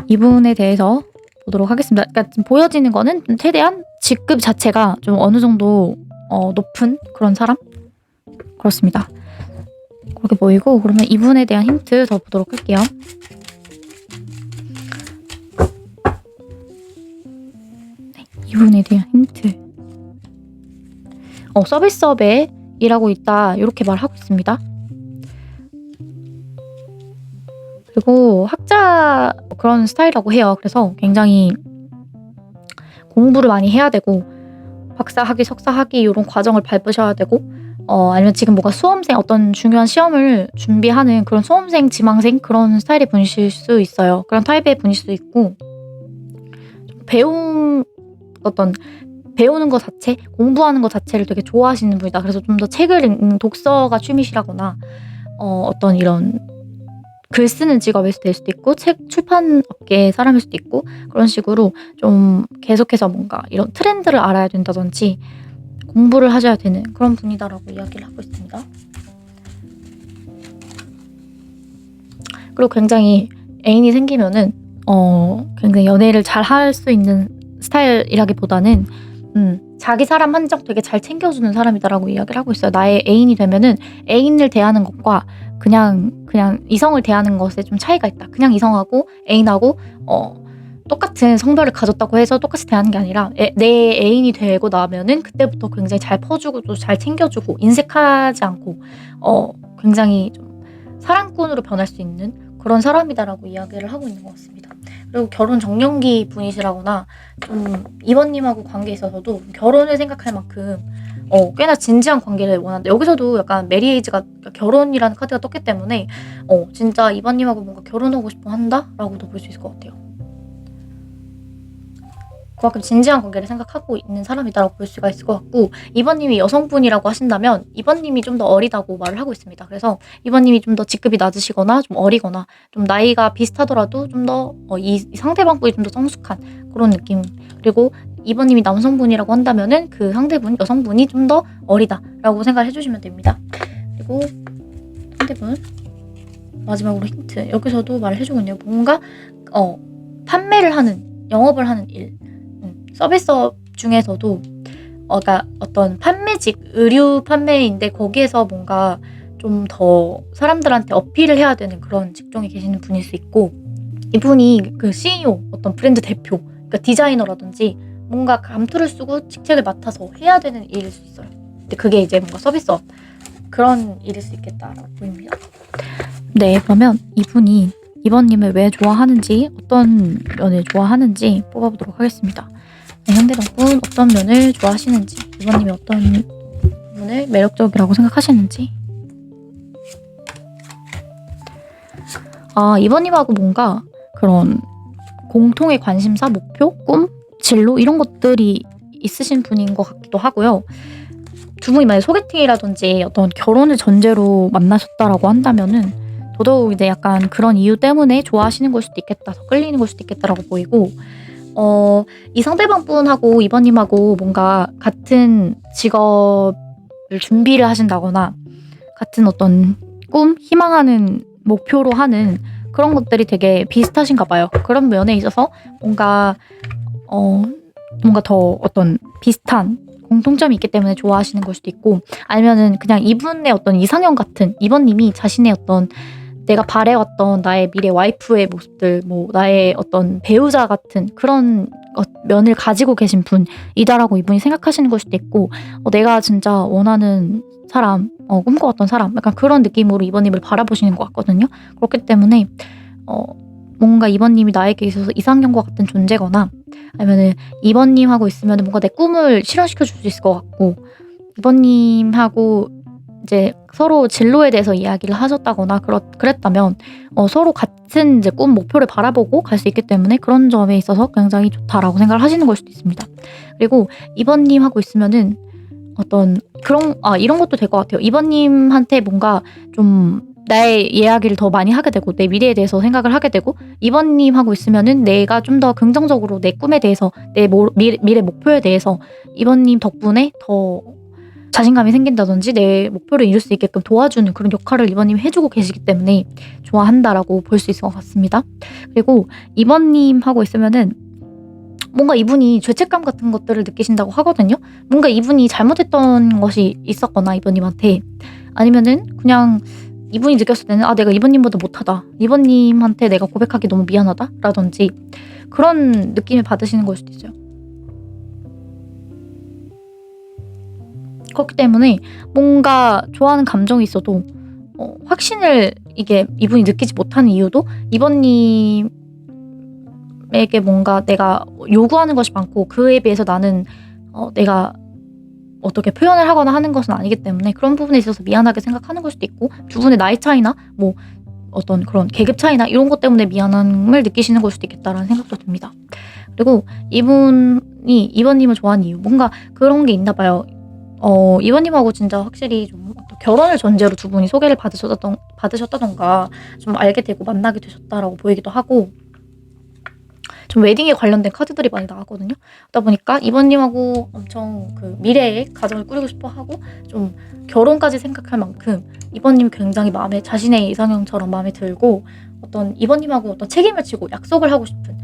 이분에 대해서 보도록 하겠습니다. 그러니까 지금 보여지는 거는 최대한 직급 자체가 좀 어느 정도 높은 그런 사람? 그렇습니다. 그렇게 보이고, 그러면 이분에 대한 힌트 더 보도록 할게요. 네, 이분에 대한 힌트. 서비스업에 일하고 있다, 이렇게 말하고 있습니다. 그리고 학자 그런 스타일이라고 해요. 그래서 굉장히 공부를 많이 해야 되고, 박사 학위, 석사 학위 이런 과정을 밟으셔야 되고, 아니면 지금 뭔가 수험생, 어떤 중요한 시험을 준비하는 그런 수험생, 지망생 그런 스타일의 분이실 수 있어요. 그런 타입의 분일 수도 있고, 배우는 것 자체, 공부하는 것 자체를 되게 좋아하시는 분이다. 그래서 좀 더 책을 읽는 독서가 취미시라거나, 어떤 이런 글 쓰는 직업일 수도 될 수도 있고, 출판 업계 사람일 수도 있고, 그런 식으로 좀 계속해서 뭔가 이런 트렌드를 알아야 된다든지 공부를 하셔야 되는 그런 분이다라고 이야기를 하고 있습니다. 그리고 굉장히 애인이 생기면은 굉장히 연애를 잘 할 수 있는 스타일이라기보다는 자기 사람 한정 되게 잘 챙겨주는 사람이다라고 이야기를 하고 있어요. 나의 애인이 되면은 애인을 대하는 것과 그냥 이성을 대하는 것에 좀 차이가 있다. 그냥 이성하고 애인하고 똑같은 성별을 가졌다고 해서 똑같이 대하는 게 아니라, 내 애인이 되고 나면은 그때부터 굉장히 잘 퍼주고 또 잘 챙겨주고, 인색하지 않고 굉장히 좀 사랑꾼으로 변할 수 있는 그런 사람이다라고 이야기를 하고 있는 것 같습니다. 그리고 결혼 정년기 분이시라거나, 좀 이번님하고 관계에 있어서도 결혼을 생각할 만큼 꽤나 진지한 관계를 원한다. 여기서도 약간 메리에이지가, 결혼이라는 카드가 떴기 때문에 진짜 이번님하고 뭔가 결혼하고 싶어 한다라고도 볼 수 있을 것 같아요. 그만큼 진지한 관계를 생각하고 있는 사람이다라고 볼 수가 있을 것 같고, 이번님이 여성분이라고 하신다면 이번님이 좀 더 어리다고 말을 하고 있습니다. 그래서 이번님이 좀 더 직급이 낮으시거나 좀 어리거나 좀 나이가 비슷하더라도 좀 더 이 상대방분이 좀 더 성숙한 그런 느낌. 그리고 이번님이 남성분이라고 한다면은 그 상대분, 여성분이 좀 더 어리다라고 생각을 해주시면 됩니다. 그리고 상대분 마지막으로 힌트. 여기서도 말을 해주고 있네요. 뭔가 판매를 하는, 영업을 하는 일, 서비스업 중에서도 그러니까 어떤 판매직, 의류 판매인데 거기에서 뭔가 좀 더 사람들한테 어필을 해야 되는 그런 직종에 계시는 분일 수 있고, 이분이 그 CEO, 어떤 브랜드 대표, 그러니까 디자이너라든지 뭔가 감투를 쓰고 직책을 맡아서 해야 되는 일일 수 있어요. 근데 그게 이제 뭔가 서비스업 그런 일일 수 있겠다라고 보입니다. 네, 그러면 이번님을 왜 좋아하는지, 어떤 면을 좋아하는지 뽑아보도록 하겠습니다. 네, 상대방분 어떤 면을 좋아하시는지, 이번님이 어떤 부분을 매력적이라고 생각하시는지. 이번님하고 뭔가 그런 공통의 관심사, 목표, 꿈, 진로 이런 것들이 있으신 분인 것 같기도 하고요. 두 분이 만약에 소개팅이라든지 어떤 결혼을 전제로 만나셨다라고 한다면은 더더욱 이제 약간 그런 이유 때문에 좋아하시는 걸 수도 있겠다, 더 끌리는 걸 수도 있겠다라고 보이고, 이 상대방 분하고 이번님하고 뭔가 같은 직업을 준비를 하신다거나, 같은 어떤 꿈, 희망하는 목표로 하는 그런 것들이 되게 비슷하신가 봐요. 그런 면에 있어서 뭔가 더 어떤 비슷한 공통점이 있기 때문에 좋아하시는 걸 수도 있고, 아니면은 그냥 이분의 어떤 이상형 같은, 이번님이 자신의 어떤 내가 바래왔던 나의 미래 와이프의 모습들, 뭐 나의 어떤 배우자 같은 그런 면을 가지고 계신 분이다라고 이분이 생각하시는 걸 수도 있고, 내가 진짜 원하는 사람, 꿈꿔왔던 사람, 약간 그런 느낌으로 이번님을 바라보시는 것 같거든요. 그렇기 때문에 뭔가 이번님이 나에게 있어서 이상형과 같은 존재거나, 아니면은 이번님하고 있으면 뭔가 내 꿈을 실현시켜 줄 수 있을 것 같고, 이번님하고 이제 서로 진로에 대해서 이야기를 하셨다거나 그랬다면 서로 같은 이제 꿈, 목표를 바라보고 갈 수 있기 때문에 그런 점에 있어서 굉장히 좋다라고 생각을 하시는 걸 수도 있습니다. 그리고 이번님하고 있으면은 어떤 이런 것도 될 것 같아요. 이번님한테 뭔가 좀 나의 이야기를 더 많이 하게 되고, 내 미래에 대해서 생각을 하게 되고, 이번님하고 있으면은 내가 좀 더 긍정적으로 내 꿈에 대해서, 내 미래 목표에 대해서 이번님 덕분에 더 자신감이 생긴다든지 내 목표를 이룰 수 있게끔 도와주는 그런 역할을 이번님이 해주고 계시기 때문에 좋아한다라고 볼 수 있을 것 같습니다. 그리고 이번님하고 있으면은 뭔가 이분이 죄책감 같은 것들을 느끼신다고 하거든요. 뭔가 이분이 잘못했던 것이 있었거나 이번님한테, 아니면은 그냥 이분이 느꼈을 때는 '아 내가 이번님보다 못하다. 이번님한테 내가 고백하기 너무 미안하다.' 라든지 그런 느낌을 받으시는 걸 수도 있어요. 그렇기 때문에 뭔가 좋아하는 감정이 있어도 확신을 이게 이분이 느끼지 못하는 이유도 이번님에게 뭔가 내가 요구하는 것이 많고 그에 비해서 나는 내가 어떻게 표현을 하거나 하는 것은 아니기 때문에 그런 부분에 있어서 미안하게 생각하는 걸 수도 있고, 두 분의 나이 차이나 뭐 어떤 그런 계급 차이나 이런 것 때문에 미안함을 느끼시는 걸 수도 있겠다라는 생각도 듭니다. 그리고 이분이 이번님을 좋아하는 이유, 뭔가 그런 게 있나 봐요. 이번님하고 진짜 확실히 좀 결혼을 전제로 두 분이 소개를 받으셨다던가 좀 알게 되고 만나게 되셨다라고 보이기도 하고, 좀 웨딩에 관련된 카드들이 많이 나왔거든요. 그러다 보니까 이번님하고 엄청 그 미래의 가정을 꾸리고 싶어 하고 좀 결혼까지 생각할 만큼 이번님 굉장히 마음에, 자신의 이상형처럼 마음에 들고, 어떤 이번님하고 어떤 책임을 지고 약속을 하고 싶은,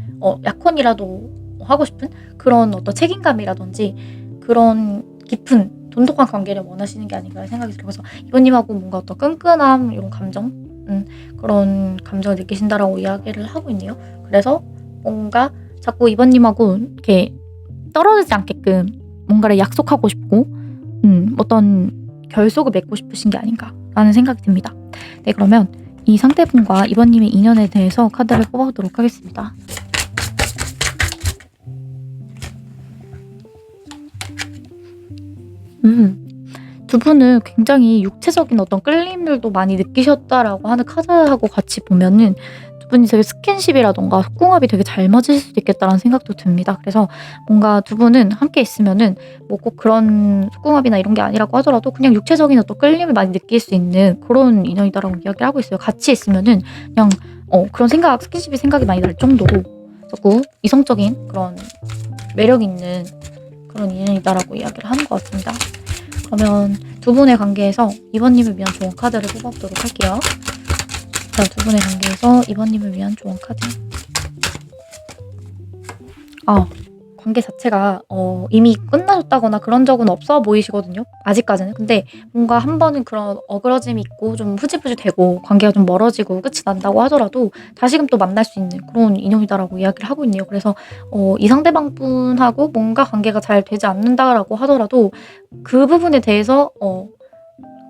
약혼이라도 하고 싶은 그런 어떤 책임감이라든지 그런 깊은 돈독한 관계를 원하시는 게 아닌가 생각이 들어요. 그래서 이번님하고 뭔가 어떤 끈끈함, 이런 감정, 그런 감정을 느끼신다라고 이야기를 하고 있네요. 그래서 뭔가 자꾸 이번님하고 이렇게 떨어지지 않게끔 뭔가를 약속하고 싶고, 어떤 결속을 맺고 싶으신 게 아닌가라는 생각이 듭니다. 네, 그러면 이 상대분과 이번님의 인연에 대해서 카드를 뽑아보도록 하겠습니다. 두 분은 굉장히 육체적인 어떤 끌림들도 많이 느끼셨다라고 하는 카드하고 같이 보면은 두 분이 되게 스킨십이라던가 속궁합이 되게 잘 맞으실 수도 있겠다라는 생각도 듭니다. 그래서 뭔가 두 분은 함께 있으면은 뭐 꼭 그런 속궁합이나 이런 게 아니라고 하더라도 그냥 육체적인 어떤 끌림을 많이 느낄 수 있는 그런 인연이다라고 이야기를 하고 있어요. 같이 있으면은 그냥 그런 생각, 스킨십이 생각이 많이 날 정도로 자꾸 이성적인 그런 매력 있는 그런 인연이다라고 이야기를 하는 것 같습니다. 그러면 두 분의 관계에서 이번님을 위한 조언 카드를 뽑아보도록 할게요. 자, 두 분의 관계에서 이번님을 위한 조언 카드. 관계 자체가 이미 끝나셨다거나 그런 적은 없어 보이시거든요. 아직까지는. 근데 뭔가 한 번은 그런 어그러짐이 있고 좀 흐지부지되고 관계가 좀 멀어지고 끝이 난다고 하더라도 다시금 또 만날 수 있는 그런 인연이다라고 이야기를 하고 있네요. 그래서 이 상대방 분하고 뭔가 관계가 잘 되지 않는다라고 하더라도 그 부분에 대해서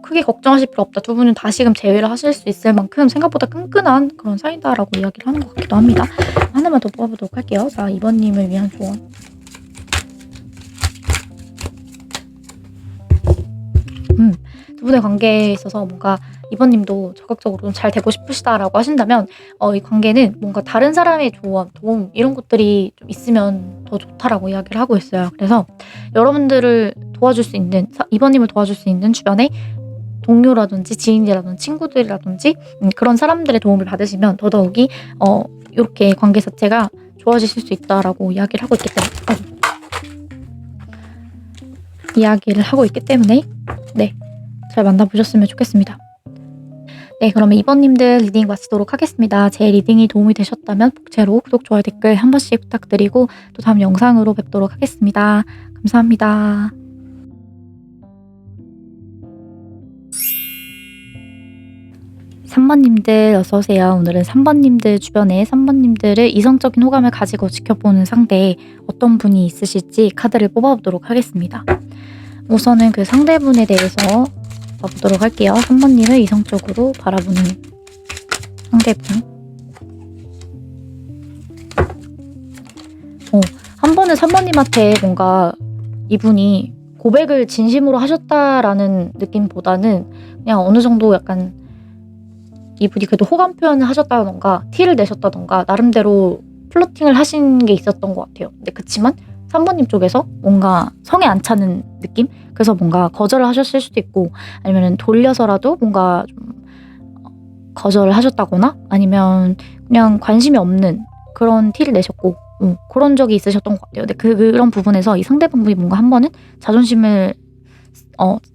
크게 걱정하실 필요 없다. 두 분은 다시금 재회를 하실 수 있을 만큼 생각보다 끈끈한 그런 사이다라고 이야기를 하는 것 같기도 합니다. 하나만 더 뽑아보도록 할게요. 자, 이번님을 위한 조언. 두 분의 관계에 있어서 뭔가 이번님도 적극적으로 좀 잘 되고 싶으시다라고 하신다면 이 관계는 뭔가 다른 사람의 조언, 도움 이런 것들이 좀 있으면 더 좋다라고 이야기를 하고 있어요. 그래서 여러분들을 도와줄 수 있는, 이번님을 도와줄 수 있는 주변에 동료라든지 지인이라든지 친구들이라든지 그런 사람들의 도움을 받으시면 더더욱이 이렇게 관계 자체가 좋아지실 수 있다라고 이야기를 하고 있기 때문에 네, 잘 만나보셨으면 좋겠습니다. 네, 그러면 이번님들 리딩 마치도록 하겠습니다. 제 리딩이 도움이 되셨다면 복채로 구독, 좋아요, 댓글 한 번씩 부탁드리고 또 다음 영상으로 뵙도록 하겠습니다. 감사합니다. 3번님들 어서오세요. 오늘은 3번님들 주변에 3번님들을 이성적인 호감을 가지고 지켜보는 상대에 어떤 분이 있으실지 카드를 뽑아보도록 하겠습니다. 우선은 그 상대분에 대해서 봐보도록 할게요. 3번님을 이성적으로 바라보는 상대분. 한 번은 3번님한테 뭔가 이분이 고백을 진심으로 하셨다라는 느낌보다는 그냥 어느 정도 약간 이분이 그래도 호감 표현을 하셨다던가 티를 내셨다던가 나름대로 플러팅을 하신 게 있었던 것 같아요. 근데 그치만 3번님 쪽에서 뭔가 성에 안 차는 느낌? 그래서 뭔가 거절을 하셨을 수도 있고, 아니면 돌려서라도 뭔가 좀 거절을 하셨다거나 아니면 그냥 관심이 없는 그런 티를 내셨고 그런 적이 있으셨던 것 같아요. 근데 그런 부분에서 이 상대방분이 뭔가 한 번은 자존심을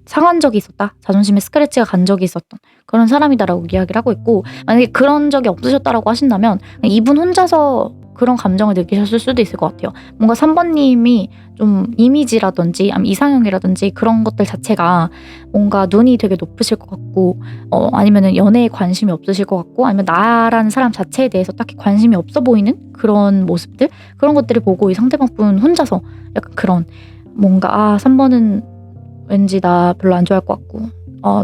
상한 적이 있었다. 자존심에 스크래치가 간 적이 있었던 그런 사람이다라고 이야기를 하고 있고, 만약에 그런 적이 없으셨다라고 하신다면 이분 혼자서 그런 감정을 느끼셨을 수도 있을 것 같아요. 뭔가 3번님이 좀 이미지라든지 아니면 이상형이라든지 그런 것들 자체가 뭔가 눈이 되게 높으실 것 같고 아니면은 연애에 관심이 없으실 것 같고 아니면 나라는 사람 자체에 대해서 딱히 관심이 없어 보이는 그런 모습들 그런 것들을 보고 이 상대방분 혼자서 약간 그런 뭔가 3번은 왠지 나 별로 안 좋아할 것 같고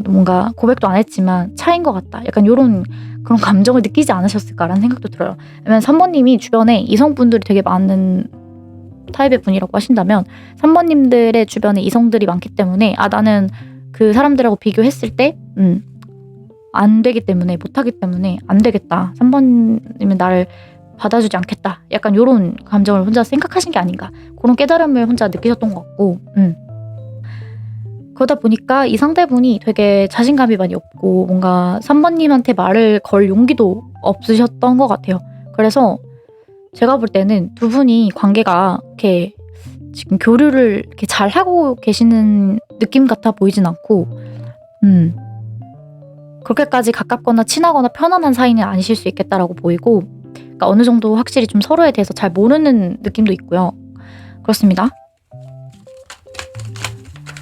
뭔가 고백도 안 했지만 차인 것 같다. 약간 요런 그런 감정을 느끼지 않으셨을까라는 생각도 들어요. 왜냐면 3번님이 주변에 이성분들이 되게 많은 타입의 분이라고 하신다면 3번님들의 주변에 이성들이 많기 때문에 나는 그 사람들하고 비교했을 때 안 되기 때문에 못하기 때문에 안 되겠다. 3번님은 나를 받아주지 않겠다. 약간 요런 감정을 혼자 생각하신 게 아닌가. 그런 깨달음을 혼자 느끼셨던 것 같고 그러다 보니까 이 상대분이 되게 자신감이 많이 없고 뭔가 3번님한테 말을 걸 용기도 없으셨던 것 같아요. 그래서 제가 볼 때는 두 분이 관계가 이렇게 지금 교류를 이렇게 잘 하고 계시는 느낌 같아 보이진 않고 그렇게까지 가깝거나 친하거나 편안한 사이는 아니실 수 있겠다라고 보이고 그러니까 어느 정도 확실히 좀 서로에 대해서 잘 모르는 느낌도 있고요. 그렇습니다.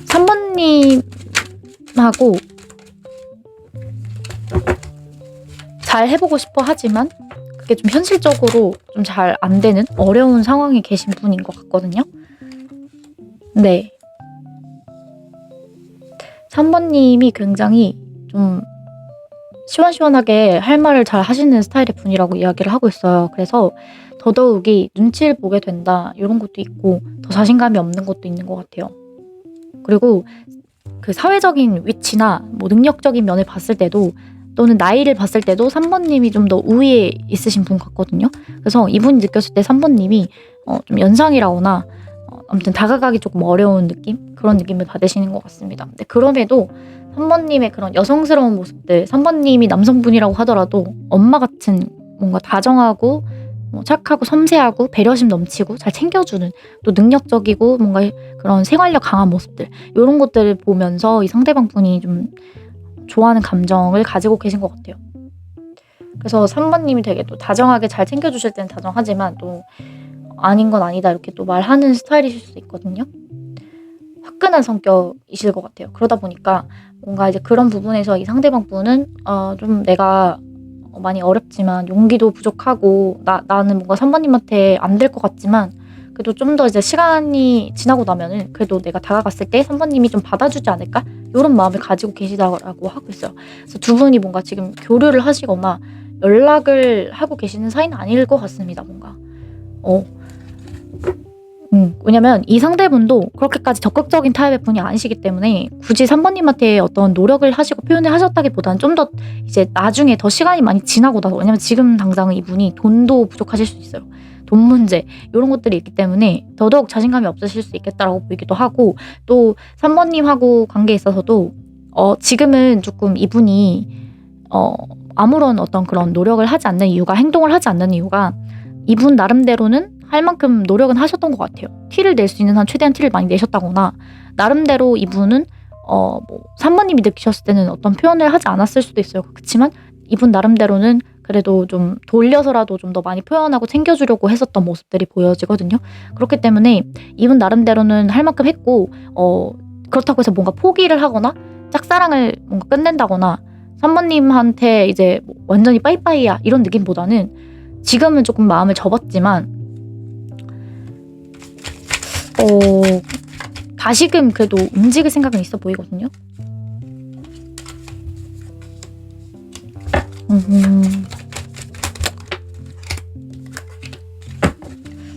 3번님하고 잘 해보고 싶어 하지만 그게 좀 현실적으로 좀 잘 안 되는 어려운 상황에 계신 분인 것 같거든요. 네. 3번님이 굉장히 좀 시원시원하게 할 말을 잘 하시는 스타일의 분이라고 이야기를 하고 있어요. 그래서 더더욱이 눈치를 보게 된다 이런 것도 있고 더 자신감이 없는 것도 있는 것 같아요. 그리고 그 사회적인 위치나 뭐 능력적인 면을 봤을 때도 또는 나이를 봤을 때도 3번님이 좀 더 우위에 있으신 분 같거든요. 그래서 이분이 느꼈을 때 3번님이 좀 연상이라거나 아무튼 다가가기 조금 어려운 느낌? 그런 느낌을 받으시는 것 같습니다. 근데 그럼에도 3번님의 그런 여성스러운 모습들 3번님이 남성분이라고 하더라도 엄마 같은 뭔가 다정하고 착하고 섬세하고 배려심 넘치고 잘 챙겨주는 또 능력적이고 뭔가 그런 생활력 강한 모습들 이런 것들을 보면서 이 상대방 분이 좀 좋아하는 감정을 가지고 계신 것 같아요. 그래서 3번님이 되게 또 다정하게 잘 챙겨주실 때는 다정하지만 또 아닌 건 아니다 이렇게 또 말하는 스타일이실 수 있거든요. 화끈한 성격이실 것 같아요. 그러다 보니까 뭔가 이제 그런 부분에서 이 상대방 분은 좀 내가 많이 어렵지만 용기도 부족하고 나는 뭔가 3번님한테 안 될 것 같지만 그래도 좀 더 이제 시간이 지나고 나면은 그래도 내가 다가갔을 때 3번님이 좀 받아주지 않을까? 이런 마음을 가지고 계시다고 하고 있어요. 그래서 두 분이 뭔가 지금 교류를 하시거나 연락을 하고 계시는 사이는 아닐 것 같습니다. 뭔가 왜냐면 이 상대분도 그렇게까지 적극적인 타입의 분이 아니시기 때문에 굳이 3번님한테 어떤 노력을 하시고 표현을 하셨다기보다는 좀 더 이제 나중에 더 시간이 많이 지나고 나서 왜냐면 지금 당장은 이분이 돈도 부족하실 수 있어요. 돈 문제 이런 것들이 있기 때문에 더더욱 자신감이 없으실 수 있겠다라고 보이기도 하고 또 3번님하고 관계에 있어서도 지금은 조금 이분이 아무런 어떤 그런 노력을 하지 않는 이유가 행동을 하지 않는 이유가 이분 나름대로는 할 만큼 노력은 하셨던 것 같아요. 티를 낼 수 있는 한 최대한 티를 많이 내셨다거나 나름대로 이분은 3번님이 느끼셨을 때는 어떤 표현을 하지 않았을 수도 있어요. 그렇지만 이분 나름대로는 그래도 좀 돌려서라도 좀 더 많이 표현하고 챙겨주려고 했었던 모습들이 보여지거든요. 그렇기 때문에 이분 나름대로는 할 만큼 했고 그렇다고 해서 뭔가 포기를 하거나 짝사랑을 뭔가 끝낸다거나 3번님한테 이제 완전히 빠이빠이야 이런 느낌보다는 지금은 조금 마음을 접었지만 다시금 그래도 움직일 생각은 있어 보이거든요.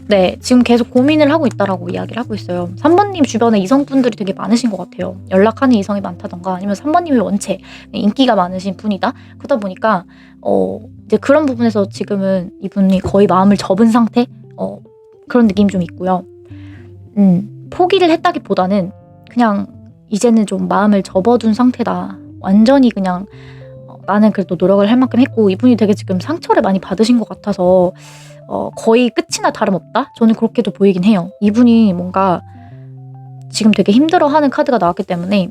네, 지금 계속 고민을 하고 있다라고 이야기를 하고 있어요. 3번님 주변에 이성분들이 되게 많으신 것 같아요. 연락하는 이성이 많다던가 아니면 3번님이 원체 인기가 많으신 분이다. 그러다 보니까 이제 그런 부분에서 지금은 이분이 거의 마음을 접은 상태? 그런 느낌이 좀 있고요. 포기를 했다기보다는 그냥 이제는 좀 마음을 접어둔 상태다. 완전히 그냥 나는 그래도 노력을 할 만큼 했고 이분이 되게 지금 상처를 많이 받으신 것 같아서 거의 끝이나 다름없다? 저는 그렇게도 보이긴 해요. 이분이 뭔가 지금 되게 힘들어하는 카드가 나왔기 때문에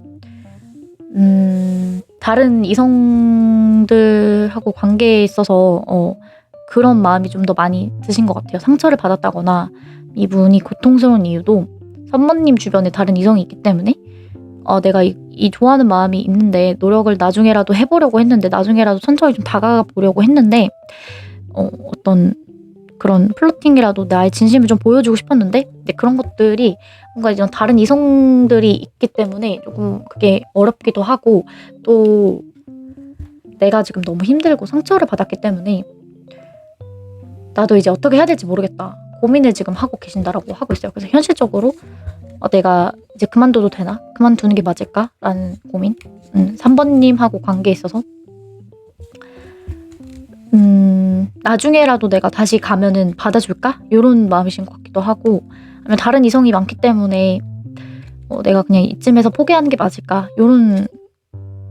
다른 이성들하고 관계에 있어서 그런 마음이 좀 더 많이 드신 것 같아요. 상처를 받았다거나 이분이 고통스러운 이유도 3번님 주변에 다른 이성이 있기 때문에 내가 이 좋아하는 마음이 있는데 노력을 나중에라도 해보려고 했는데 나중에라도 천천히 좀 다가가 보려고 했는데 어떤 그런 플러팅이라도 나의 진심을 좀 보여주고 싶었는데 근데 그런 것들이 뭔가 이제 다른 이성들이 있기 때문에 조금 그게 어렵기도 하고 또 내가 지금 너무 힘들고 상처를 받았기 때문에 나도 이제 어떻게 해야 될지 모르겠다 고민을 지금 하고 계신다라고 하고 있어요. 그래서 현실적으로 내가 이제 그만둬도 되나? 그만두는 게 맞을까? 라는 고민. 3번님하고 관계에 있어서 나중에라도 내가 다시 가면은 받아줄까? 요런 마음이신 것 같기도 하고 아니면 다른 이성이 많기 때문에 내가 그냥 이쯤에서 포기하는 게 맞을까? 요런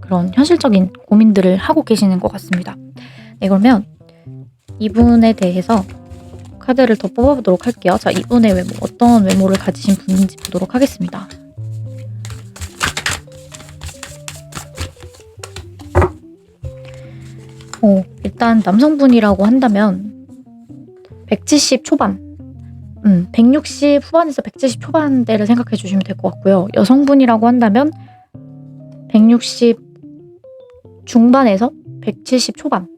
그런 현실적인 고민들을 하고 계시는 것 같습니다. 네, 그러면 이분에 대해서 카드를 더 뽑아보도록 할게요. 자, 이분의 외모, 어떤 외모를 가지신 분인지 보도록 하겠습니다. 일단 남성분이라고 한다면 170 초반 160 후반에서 170 초반대를 생각해 주시면 될 것 같고요. 여성분이라고 한다면 160 중반에서 170 초반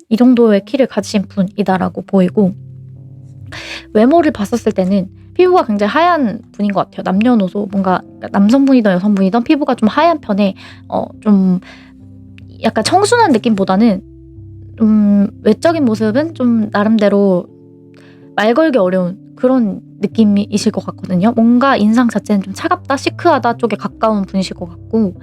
이 정도의 키를 가지신 분이다라고 보이고 외모를 봤었을 때는 피부가 굉장히 하얀 분인 것 같아요. 남녀노소 뭔가 남성분이든 여성분이든 피부가 좀 하얀 편에 좀 약간 청순한 느낌보다는 외적인 모습은 좀 나름대로 말 걸기 어려운 그런 느낌이실 것 같거든요. 뭔가 인상 자체는 좀 차갑다, 시크하다 쪽에 가까운 분이실 것 같고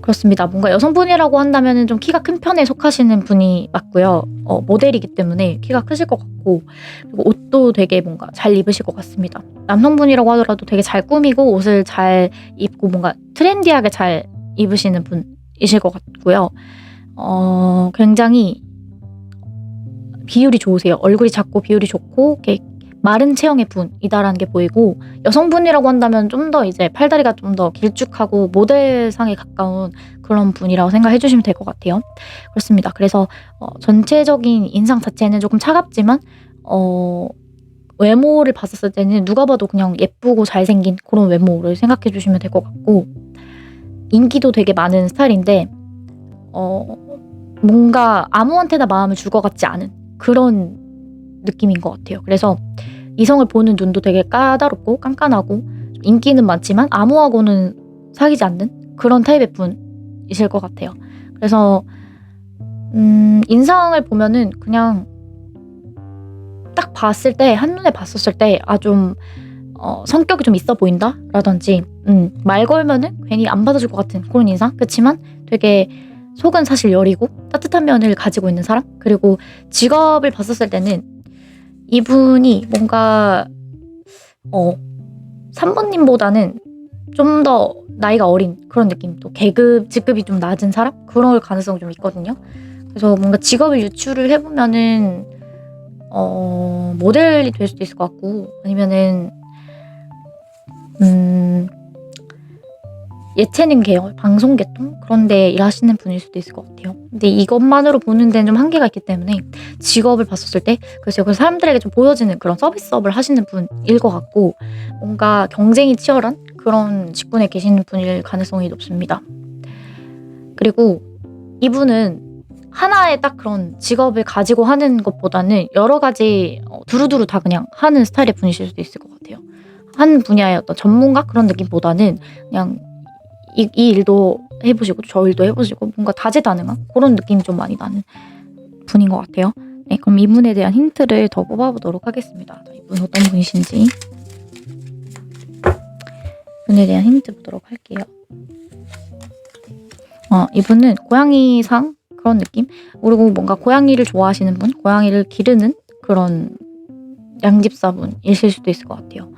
그렇습니다. 뭔가 여성분이라고 한다면 좀 키가 큰 편에 속하시는 분이 맞고요. 모델이기 때문에 키가 크실 것 같고 그리고 옷도 되게 뭔가 잘 입으실 것 같습니다. 남성분이라고 하더라도 되게 잘 꾸미고 옷을 잘 입고 뭔가 트렌디하게 잘 입으시는 분이실 것 같고요. 굉장히 비율이 좋으세요. 얼굴이 작고 비율이 좋고 이렇게 마른 체형의 분이다라는 게 보이고 여성분이라고 한다면 좀 더 이제 팔다리가 좀 더 길쭉하고 모델상에 가까운 그런 분이라고 생각해 주시면 될 것 같아요. 그렇습니다. 그래서 전체적인 인상 자체는 조금 차갑지만 외모를 봤었을 때는 누가 봐도 그냥 예쁘고 잘생긴 그런 외모를 생각해 주시면 될 것 같고 인기도 되게 많은 스타일인데 뭔가 아무한테나 마음을 줄 것 같지 않은 그런 느낌인 것 같아요. 그래서 이성을 보는 눈도 되게 까다롭고 깐깐하고 인기는 많지만 아무하고는 사귀지 않는 그런 타입의 분이실 것 같아요. 그래서 인상을 보면은 그냥 딱 봤을 때 한눈에 봤었을 때 좀 성격이 좀 있어 보인다 라든지 말 걸면은 괜히 안 받아줄 것 같은 그런 인상. 그렇지만 되게 속은 사실 여리고 따뜻한 면을 가지고 있는 사람. 그리고 직업을 봤었을 때는 이분이 뭔가 3번님보다는 좀 더 나이가 어린 그런 느낌, 또 직급이 좀 낮은 사람? 그럴 가능성이 좀 있거든요. 그래서 뭔가 직업을 유추를 해보면은 모델이 될 수도 있을 것 같고 아니면은 예체능 계열, 방송 계통 그런 데 일하시는 분일 수도 있을 것 같아요. 근데 이것만으로 보는 데는 좀 한계가 있기 때문에 직업을 봤었을 때 그래서 사람들에게 좀 보여지는 그런 서비스업을 하시는 분일 것 같고 뭔가 경쟁이 치열한 그런 직군에 계시는 분일 가능성이 높습니다. 그리고 이분은 하나의 딱 그런 직업을 가지고 하는 것보다는 여러 가지 두루두루 다 그냥 하는 스타일의 분이실 수도 있을 것 같아요. 한 분야의 어떤 전문가 그런 느낌보다는 그냥 이 일도 해보시고 저 일도 해보시고 뭔가 다재다능한 그런 느낌이 좀 많이 나는 분인 것 같아요. 네, 그럼 이분에 대한 힌트를 더 뽑아보도록 하겠습니다. 이분 어떤 분이신지 이분에 대한 힌트 보도록 할게요. 이분은 고양이상 그런 느낌? 그리고 뭔가 고양이를 좋아하시는 분, 고양이를 기르는 그런 양집사분이실 수도 있을 것 같아요.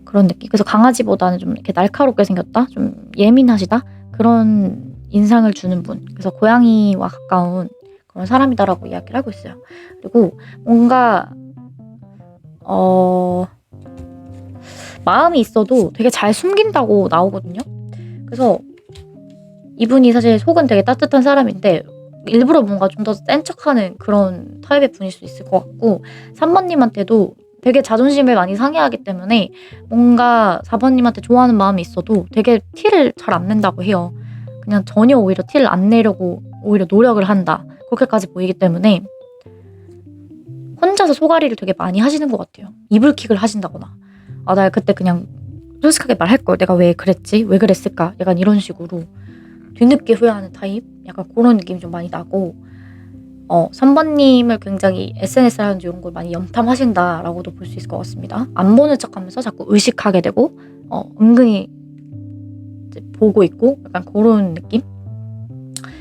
그런 느낌. 그래서 강아지보다는 좀 이렇게 날카롭게 생겼다, 좀 예민하시다 그런 인상을 주는 분. 그래서 고양이와 가까운 그런 사람이다라고 이야기를 하고 있어요. 그리고 뭔가 마음이 있어도 되게 잘 숨긴다고 나오거든요. 그래서 이분이 사실 속은 되게 따뜻한 사람인데 일부러 뭔가 좀 더 센 척하는 그런 타입의 분일 수 있을 것 같고 3번님한테도 되게 자존심을 많이 상해하기 때문에 뭔가 4번님한테 좋아하는 마음이 있어도 되게 티를 잘 안 낸다고 해요. 그냥 전혀 오히려 티를 안 내려고 오히려 노력을 한다. 그렇게까지 보이기 때문에 혼자서 소가리를 되게 많이 하시는 것 같아요. 이불킥을 하신다거나 나 그때 그냥 솔직하게 말할걸. 내가 왜 그랬지? 왜 그랬을까? 약간 이런 식으로 뒤늦게 후회하는 타입? 약간 그런 느낌이 좀 많이 나고 3번님을 굉장히 SNS라든지 이런 걸 많이 염탐하신다라고도 볼 수 있을 것 같습니다. 안 보는 척하면서 자꾸 의식하게 되고 은근히 이제 보고 있고 약간 그런 느낌?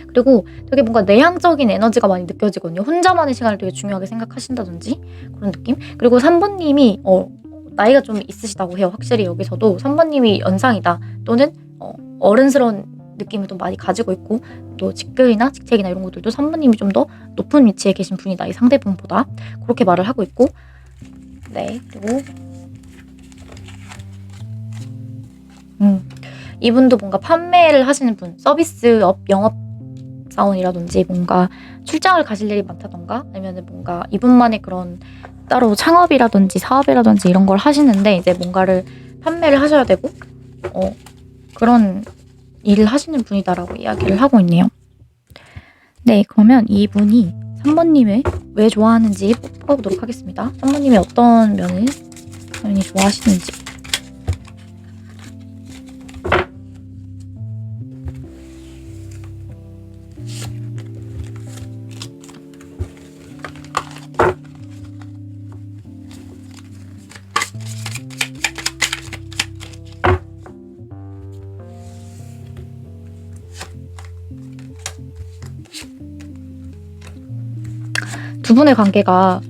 그리고 되게 뭔가 내향적인 에너지가 많이 느껴지거든요. 혼자만의 시간을 되게 중요하게 생각하신다든지 그런 느낌? 그리고 3번님이 나이가 좀 있으시다고 해요. 확실히 여기서도 3번님이 연상이다 또는 어른스러운 느낌을 좀 많이 가지고 있고 또 직급이나 직책이나 이런 것들도 3번님이 좀 더 높은 위치에 계신 분이다. 이 상대분보다 그렇게 말을 하고 있고 네 그리고 이분도 뭔가 판매를 하시는 분 서비스업 영업사원이라든지 뭔가 출장을 가실 일이 많다던가 아니면 뭔가 이분만의 그런 따로 창업이라든지 사업이라든지 이런 걸 하시는데 이제 뭔가를 판매를 하셔야 되고 그런 일을 하시는 분이다라고 이야기를 하고 있네요. 네, 그러면 이분이 3번님을 왜 좋아하는지 뽑아보도록 하겠습니다. 3번님이 어떤 면을 당연히 좋아하시는지. 두 분의 관계가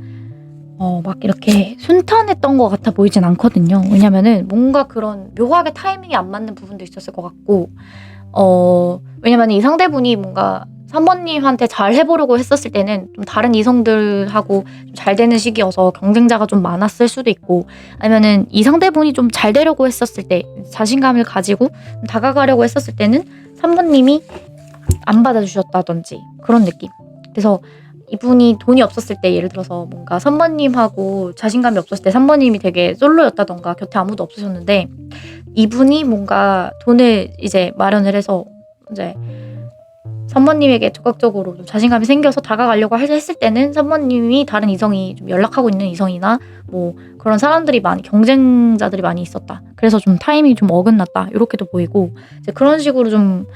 막 이렇게 순탄했던 것 같아 보이진 않거든요. 왜냐면은 뭔가 그런 묘하게 타이밍이 안 맞는 부분도 있었을 것 같고 왜냐면 이 상대분이 뭔가 3번님한테 잘 해보려고 했었을 때는 좀 다른 이성들하고 좀 잘 되는 시기여서 경쟁자가 좀 많았을 수도 있고 아니면은 이 상대분이 좀 잘 되려고 했었을 때 자신감을 가지고 좀 다가가려고 했었을 때는 3번님이 안 받아주셨다든지 그런 느낌. 그래서 이분이 돈이 없었을 때 예를 들어서 뭔가 3번님하고 자신감이 없었을 때 3번님이 되게 솔로였다던가 곁에 아무도 없으셨는데 이분이 뭔가 돈을 이제 마련을 해서 이제 3번님에게 적극적으로 좀 자신감이 생겨서 다가가려고 했을 때는 3번님이 다른 이성이 좀 연락하고 있는 이성이나 뭐 그런 사람들이 많이 경쟁자들이 많이 있었다. 그래서 좀 타이밍이 좀 어긋났다. 이렇게도 보이고 이제 그런 식으로 좀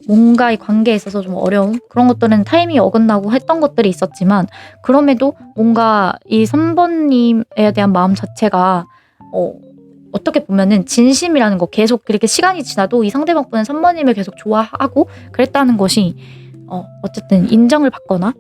뭔가 이 관계에 있어서 좀 어려움 그런 것들은 타이밍이 어긋나고 했던 것들이 있었지만 그럼에도 뭔가 이 3번님에 대한 마음 자체가 어떻게 보면은 진심이라는 거 계속 그렇게 시간이 지나도 이 상대방분은 3번님을 계속 좋아하고 그랬다는 것이 어쨌든 인정을 받거나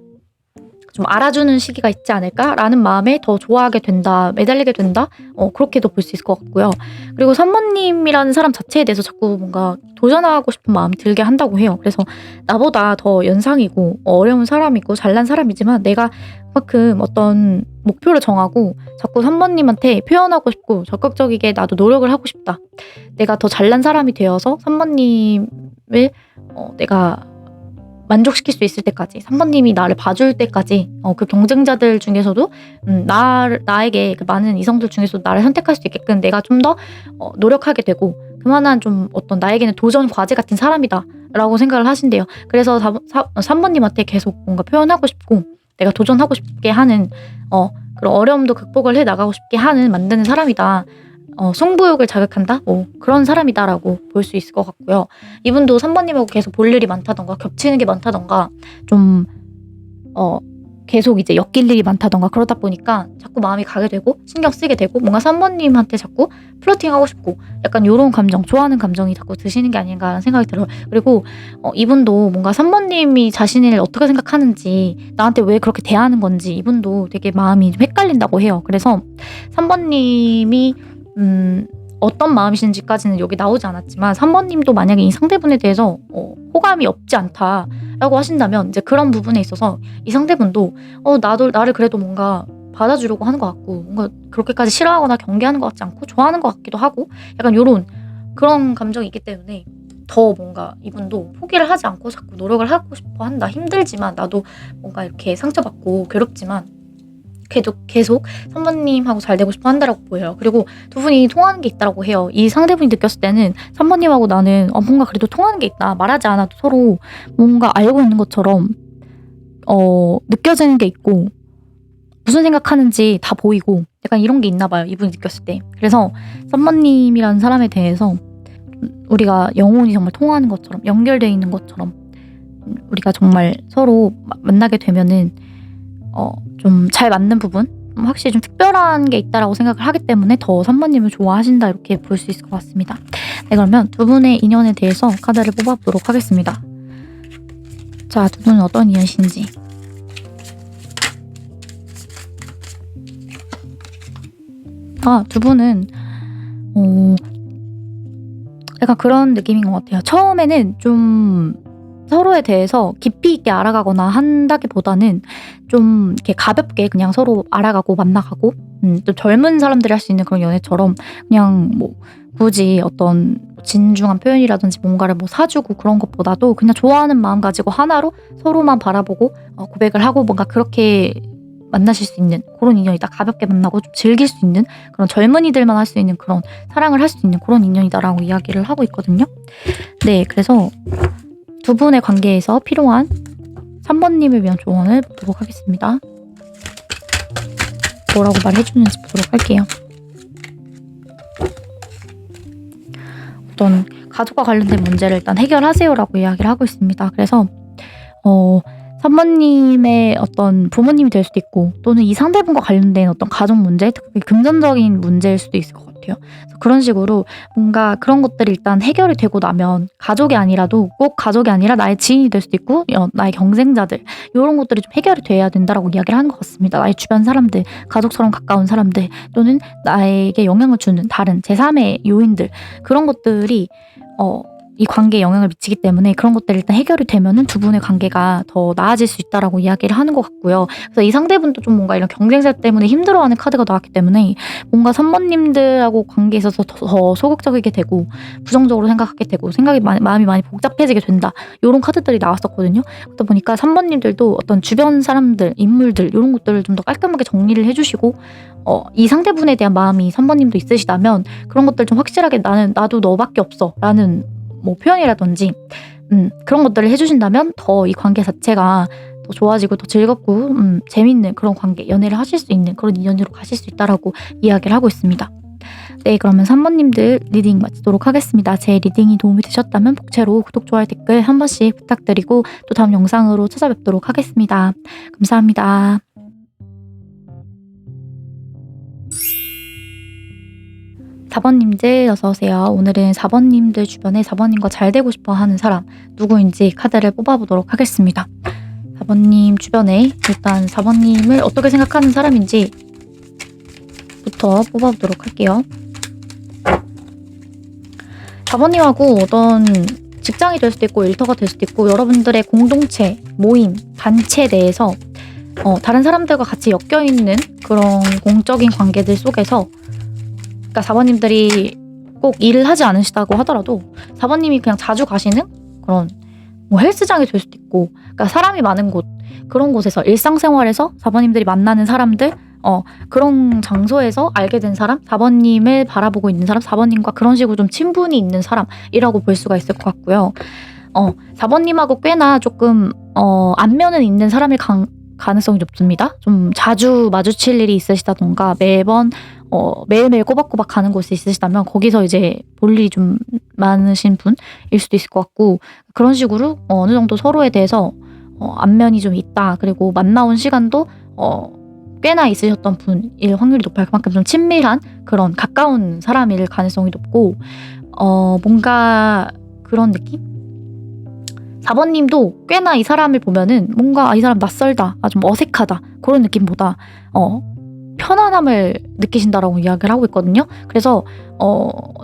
좀 알아주는 시기가 있지 않을까라는 마음에 더 좋아하게 된다, 매달리게 된다, 그렇게도 볼 수 있을 것 같고요. 그리고 3번님이라는 사람 자체에 대해서 자꾸 뭔가 도전하고 싶은 마음이 들게 한다고 해요. 그래서 나보다 더 연상이고 어려운 사람이고 잘난 사람이지만 내가 그만큼 어떤 목표를 정하고 자꾸 3번님한테 표현하고 싶고 적극적이게 나도 노력을 하고 싶다. 내가 더 잘난 사람이 되어서 3번님을 내가 만족시킬 수 있을 때까지 3번님이 나를 봐줄 때까지 그 경쟁자들 중에서도 나에게 그 많은 이성들 중에서도 나를 선택할 수 있게끔 내가 좀 더 노력하게 되고 그만한 좀 어떤 나에게는 도전 과제 같은 사람이다 라고 생각을 하신대요. 그래서 3번님한테 계속 뭔가 표현하고 싶고 내가 도전하고 싶게 하는 그런 어려움도 극복을 해 나가고 싶게 하는 만드는 사람이다. 승부욕을 자극한다? 그런 사람이다라고 볼 수 있을 것 같고요. 이분도 3번님하고 계속 볼 일이 많다던가 겹치는 게 많다던가 좀 계속 이제 엮일 일이 많다던가 그러다 보니까 자꾸 마음이 가게 되고 신경 쓰게 되고 뭔가 3번님한테 자꾸 플러팅하고 싶고 약간 요런 감정, 좋아하는 감정이 자꾸 드시는 게 아닌가 하는 생각이 들어요. 그리고 이분도 뭔가 3번님이 자신을 어떻게 생각하는지 나한테 왜 그렇게 대하는 건지 이분도 되게 마음이 좀 헷갈린다고 해요. 그래서 3번님이 어떤 마음이신지까지는 여기 나오지 않았지만 3번님도 만약에 이 상대분에 대해서 호감이 없지 않다라고 하신다면 이제 그런 부분에 있어서 이 상대분도 나를 그래도 뭔가 받아주려고 하는 것 같고 뭔가 그렇게까지 싫어하거나 경계하는 것 같지 않고 좋아하는 것 같기도 하고 약간 요런 그런 감정이 있기 때문에 더 뭔가 이분도 포기를 하지 않고 자꾸 노력을 하고 싶어 한다. 힘들지만 나도 뭔가 이렇게 상처받고 괴롭지만 계속 3번님하고 잘 되고 싶어 한다라고 보여요. 그리고 두 분이 통하는 게 있다라고 해요. 이 상대분이 느꼈을 때는 3번님하고 나는 뭔가 그래도 통하는 게 있다. 말하지 않아도 서로 뭔가 알고 있는 것처럼 느껴지는 게 있고 무슨 생각하는지 다 보이고 약간 이런 게 있나 봐요. 이분이 느꼈을 때. 그래서 3번님이라는 사람에 대해서 우리가 영혼이 정말 통하는 것처럼 연결되어 있는 것처럼 우리가 정말 서로 만나게 되면은 좀 잘 맞는 부분 확실히 좀 특별한 게 있다라고 생각을 하기 때문에 더 3번님을 좋아하신다 이렇게 볼 수 있을 것 같습니다. 네, 그러면 두 분의 인연에 대해서 카드를 뽑아보도록 하겠습니다. 자, 두 분은 어떤 인연이신지. 두 분은 약간 그런 느낌인 것 같아요. 처음에는 좀 서로에 대해서 깊이 있게 알아가거나 한다기보다는 좀 이렇게 가볍게 그냥 서로 알아가고 만나가고 좀 젊은 사람들이 할 수 있는 그런 연애처럼 그냥 뭐 굳이 어떤 진중한 표현이라든지 뭔가를 뭐 사주고 그런 것보다도 그냥 좋아하는 마음 가지고 하나로 서로만 바라보고 고백을 하고 뭔가 그렇게 만나실 수 있는 그런 인연이다. 가볍게 만나고 좀 즐길 수 있는 그런 젊은이들만 할 수 있는 그런 사랑을 할 수 있는 그런 인연이다라고 이야기를 하고 있거든요. 네, 그래서 두 분의 관계에서 필요한 3번님을 위한 조언을 보도록 하겠습니다. 뭐라고 말해주는지 보도록 할게요. 어떤 가족과 관련된 문제를 일단 해결하세요라고 이야기를 하고 있습니다. 그래서 3번님의 어떤 부모님이 될 수도 있고 또는 이 상대분과 관련된 어떤 가족 문제, 특히 금전적인 문제일 수도 있을 것 같아요. 그래서 그런 식으로 뭔가 그런 것들이 일단 해결이 되고 나면 가족이 아니라도 꼭 가족이 아니라 나의 지인이 될 수도 있고 나의 경쟁자들 이런 것들이 좀 해결이 돼야 된다라고 이야기를 하는 것 같습니다. 나의 주변 사람들, 가족처럼 가까운 사람들 또는 나에게 영향을 주는 다른 제3의 요인들 그런 것들이 이 관계에 영향을 미치기 때문에 그런 것들이 일단 해결이 되면은 두 분의 관계가 더 나아질 수 있다라고 이야기를 하는 것 같고요. 그래서 이 상대분도 좀 뭔가 이런 경쟁자 때문에 힘들어하는 카드가 나왔기 때문에 뭔가 3번님들하고 관계에 있어서 더 소극적이게 되고 부정적으로 생각하게 되고 마음이 많이 복잡해지게 된다. 이런 카드들이 나왔었거든요. 그러다 보니까 3번님들도 어떤 주변 사람들, 인물들 이런 것들을 좀 더 깔끔하게 정리를 해주시고 이 상대분에 대한 마음이 3번님도 있으시다면 그런 것들 좀 확실하게 나도 너밖에 없어 라는 뭐 표현이라든지 그런 것들을 해주신다면 더 이 관계 자체가 더 좋아지고 더 즐겁고 재밌는 그런 관계, 연애를 하실 수 있는 그런 인연으로 가실 수 있다라고 이야기를 하고 있습니다. 네, 그러면 3번님들 리딩 마치도록 하겠습니다. 제 리딩이 도움이 되셨다면 복채로 구독, 좋아요, 댓글 한 번씩 부탁드리고 또 다음 영상으로 찾아뵙도록 하겠습니다. 감사합니다. 4번님들 어서오세요. 오늘은 4번님들 주변에 4번님과 잘 되고 싶어 하는 사람 누구인지 카드를 뽑아보도록 하겠습니다. 4번님 주변에 일단 4번님을 어떻게 생각하는 사람인지 부터 뽑아보도록 할게요. 4번님하고 어떤 직장이 될 수도 있고 일터가 될 수도 있고 여러분들의 공동체, 모임, 단체 내에서 다른 사람들과 같이 엮여있는 그런 공적인 관계들 속에서 그러니까 4번님들이 꼭 일을 하지 않으시다고 하더라도 4번님이 그냥 자주 가시는 그런 뭐 헬스장이 될 수도 있고 그러니까 사람이 많은 곳 그런 곳에서 일상생활에서 4번님들이 만나는 사람들 그런 장소에서 알게 된 사람 4번님을 바라보고 있는 사람 4번님과 그런 식으로 좀 친분이 있는 사람이라고 볼 수가 있을 것 같고요. 4번님하고 꽤나 조금 안면은 있는 사람일 가능성이 높습니다. 좀 자주 마주칠 일이 있으시다던가 매번 매일매일 꼬박꼬박 가는 곳이 있으시다면 거기서 이제 볼 일이 좀 많으신 분일 수도 있을 것 같고 그런 식으로 어느 정도 서로에 대해서 안면이 좀 있다. 그리고 만나온 시간도 꽤나 있으셨던 분일 확률이 높아요. 그만큼 좀 친밀한 그런 가까운 사람일 가능성이 높고 뭔가 그런 느낌? 4번님도 꽤나 이 사람을 보면은 뭔가 이 사람 낯설다, 좀 어색하다 그런 느낌보다 편안함을 느끼신다라고 이야기를 하고 있거든요. 그래서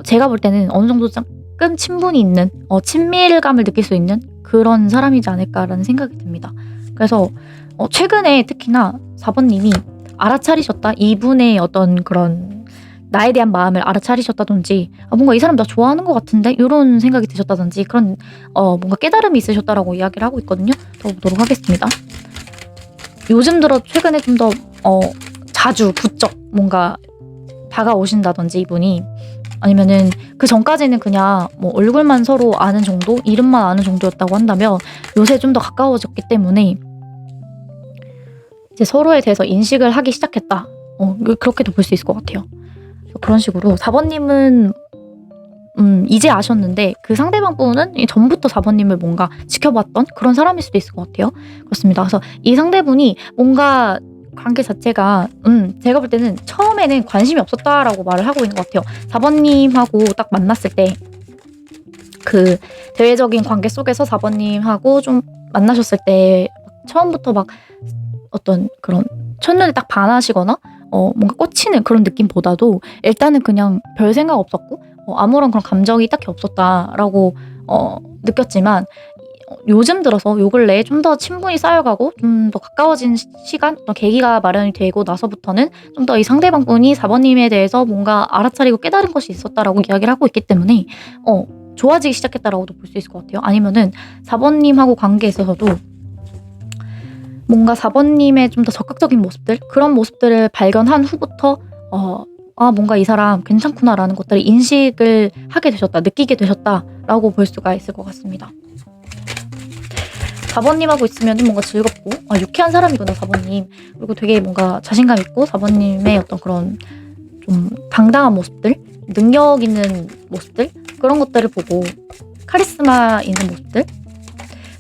제가 볼 때는 어느 정도 조금 친분이 있는 친밀감을 느낄 수 있는 그런 사람이지 않을까라는 생각이 듭니다. 그래서 최근에 특히나 4번님이 알아차리셨다. 이분의 어떤 그런 나에 대한 마음을 알아차리셨다든지 뭔가 이 사람 나 좋아하는 것 같은데 이런 생각이 드셨다든지 그런 뭔가 깨달음이 있으셨다라고 이야기를 하고 있거든요. 더 보도록 하겠습니다. 요즘 들어 최근에 좀 더 자주 부쩍 뭔가 다가오신다든지 이분이 아니면은 그 전까지는 그냥 뭐 얼굴만 서로 아는 정도, 이름만 아는 정도였다고 한다면 요새 좀 더 가까워졌기 때문에 이제 서로에 대해서 인식을 하기 시작했다. 그렇게도 볼 수 있을 것 같아요. 그런 식으로 4번님은 이제 아셨는데 그 상대방 분은 전부터 4번님을 뭔가 지켜봤던 그런 사람일 수도 있을 것 같아요. 그렇습니다. 그래서 이 상대분이 뭔가 관계 자체가 제가 볼 때는 처음에는 관심이 없었다라고 말을 하고 있는 것 같아요. 4번님하고 딱 만났을 때 그 대외적인 관계 속에서 4번님하고 좀 만나셨을 때 처음부터 막 어떤 그런 첫눈에 딱 반하시거나 뭔가 꽂히는 그런 느낌보다도 일단은 그냥 별 생각 없었고 아무런 그런 감정이 딱히 없었다라고 느꼈지만 요즘 들어서 요 근래에 좀 더 친분이 쌓여가고 좀 더 가까워진 시간, 어떤 계기가 마련이 되고 나서부터는 좀 더 이 상대방 분이 4번님에 대해서 뭔가 알아차리고 깨달은 것이 있었다라고 이야기를 하고 있기 때문에 좋아지기 시작했다라고도 볼 수 있을 것 같아요. 아니면은 4번님하고 관계에 있어서도 뭔가 4번님의 좀 더 적극적인 모습들, 그런 모습들을 발견한 후부터 뭔가 이 사람 괜찮구나라는 것들을 인식을 하게 되셨다, 느끼게 되셨다라고 볼 수가 있을 것 같습니다. 4번님하고 있으면 뭔가 즐겁고 유쾌한 사람이구나 4번님. 그리고 되게 뭔가 자신감 있고 4번님의 어떤 그런 좀 당당한 모습들, 능력 있는 모습들, 그런 것들을 보고 카리스마 있는 모습들,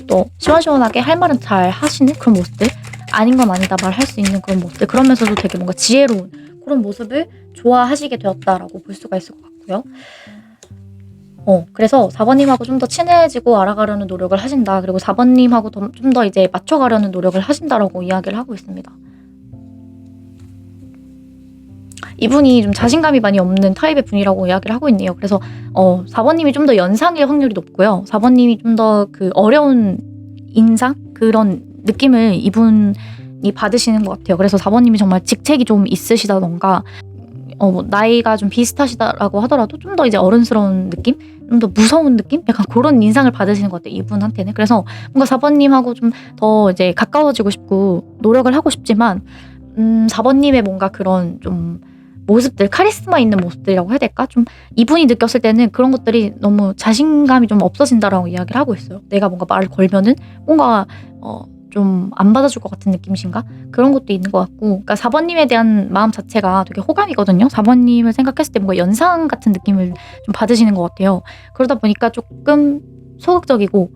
또 시원시원하게 할 말은 잘 하시는 그런 모습들, 아닌 건 아니다 말할 수 있는 그런 모습들, 그러면서도 되게 뭔가 지혜로운 그런 모습을 좋아하시게 되었다라고 볼 수가 있을 것 같고요. 그래서 4번님하고 좀 더 친해지고 알아가려는 노력을 하신다. 그리고 4번님하고 좀 더 이제 맞춰가려는 노력을 하신다라고 이야기를 하고 있습니다. 이분이 좀 자신감이 많이 없는 타입의 분이라고 이야기를 하고 있네요. 그래서 4번님이 좀 더 연상일 확률이 높고요. 4번님이 좀 더 그 어려운 인상? 그런 느낌을 이분이 받으시는 것 같아요. 그래서 4번님이 정말 직책이 좀 있으시다던가 나이가 좀 비슷하시다라고 하더라도 좀 더 이제 어른스러운 느낌? 좀 더 무서운 느낌? 약간 그런 인상을 받으시는 것 같아요, 이분한테는. 그래서 뭔가 4번님하고 좀 더 이제 가까워지고 싶고 노력을 하고 싶지만 4번님의 뭔가 그런 좀 모습들, 카리스마 있는 모습들이라고 해야 될까? 좀 이분이 느꼈을 때는 그런 것들이 너무 자신감이 좀 없어진다라고 이야기를 하고 있어요. 내가 뭔가 말을 걸면은 뭔가 좀 안 받아줄 것 같은 느낌이신가? 그런 것도 있는 것 같고, 그러니까 4번님에 대한 마음 자체가 되게 호감이거든요. 4번님을 생각했을 때 뭔가 연상 같은 느낌을 좀 받으시는 것 같아요. 그러다 보니까 조금 소극적이고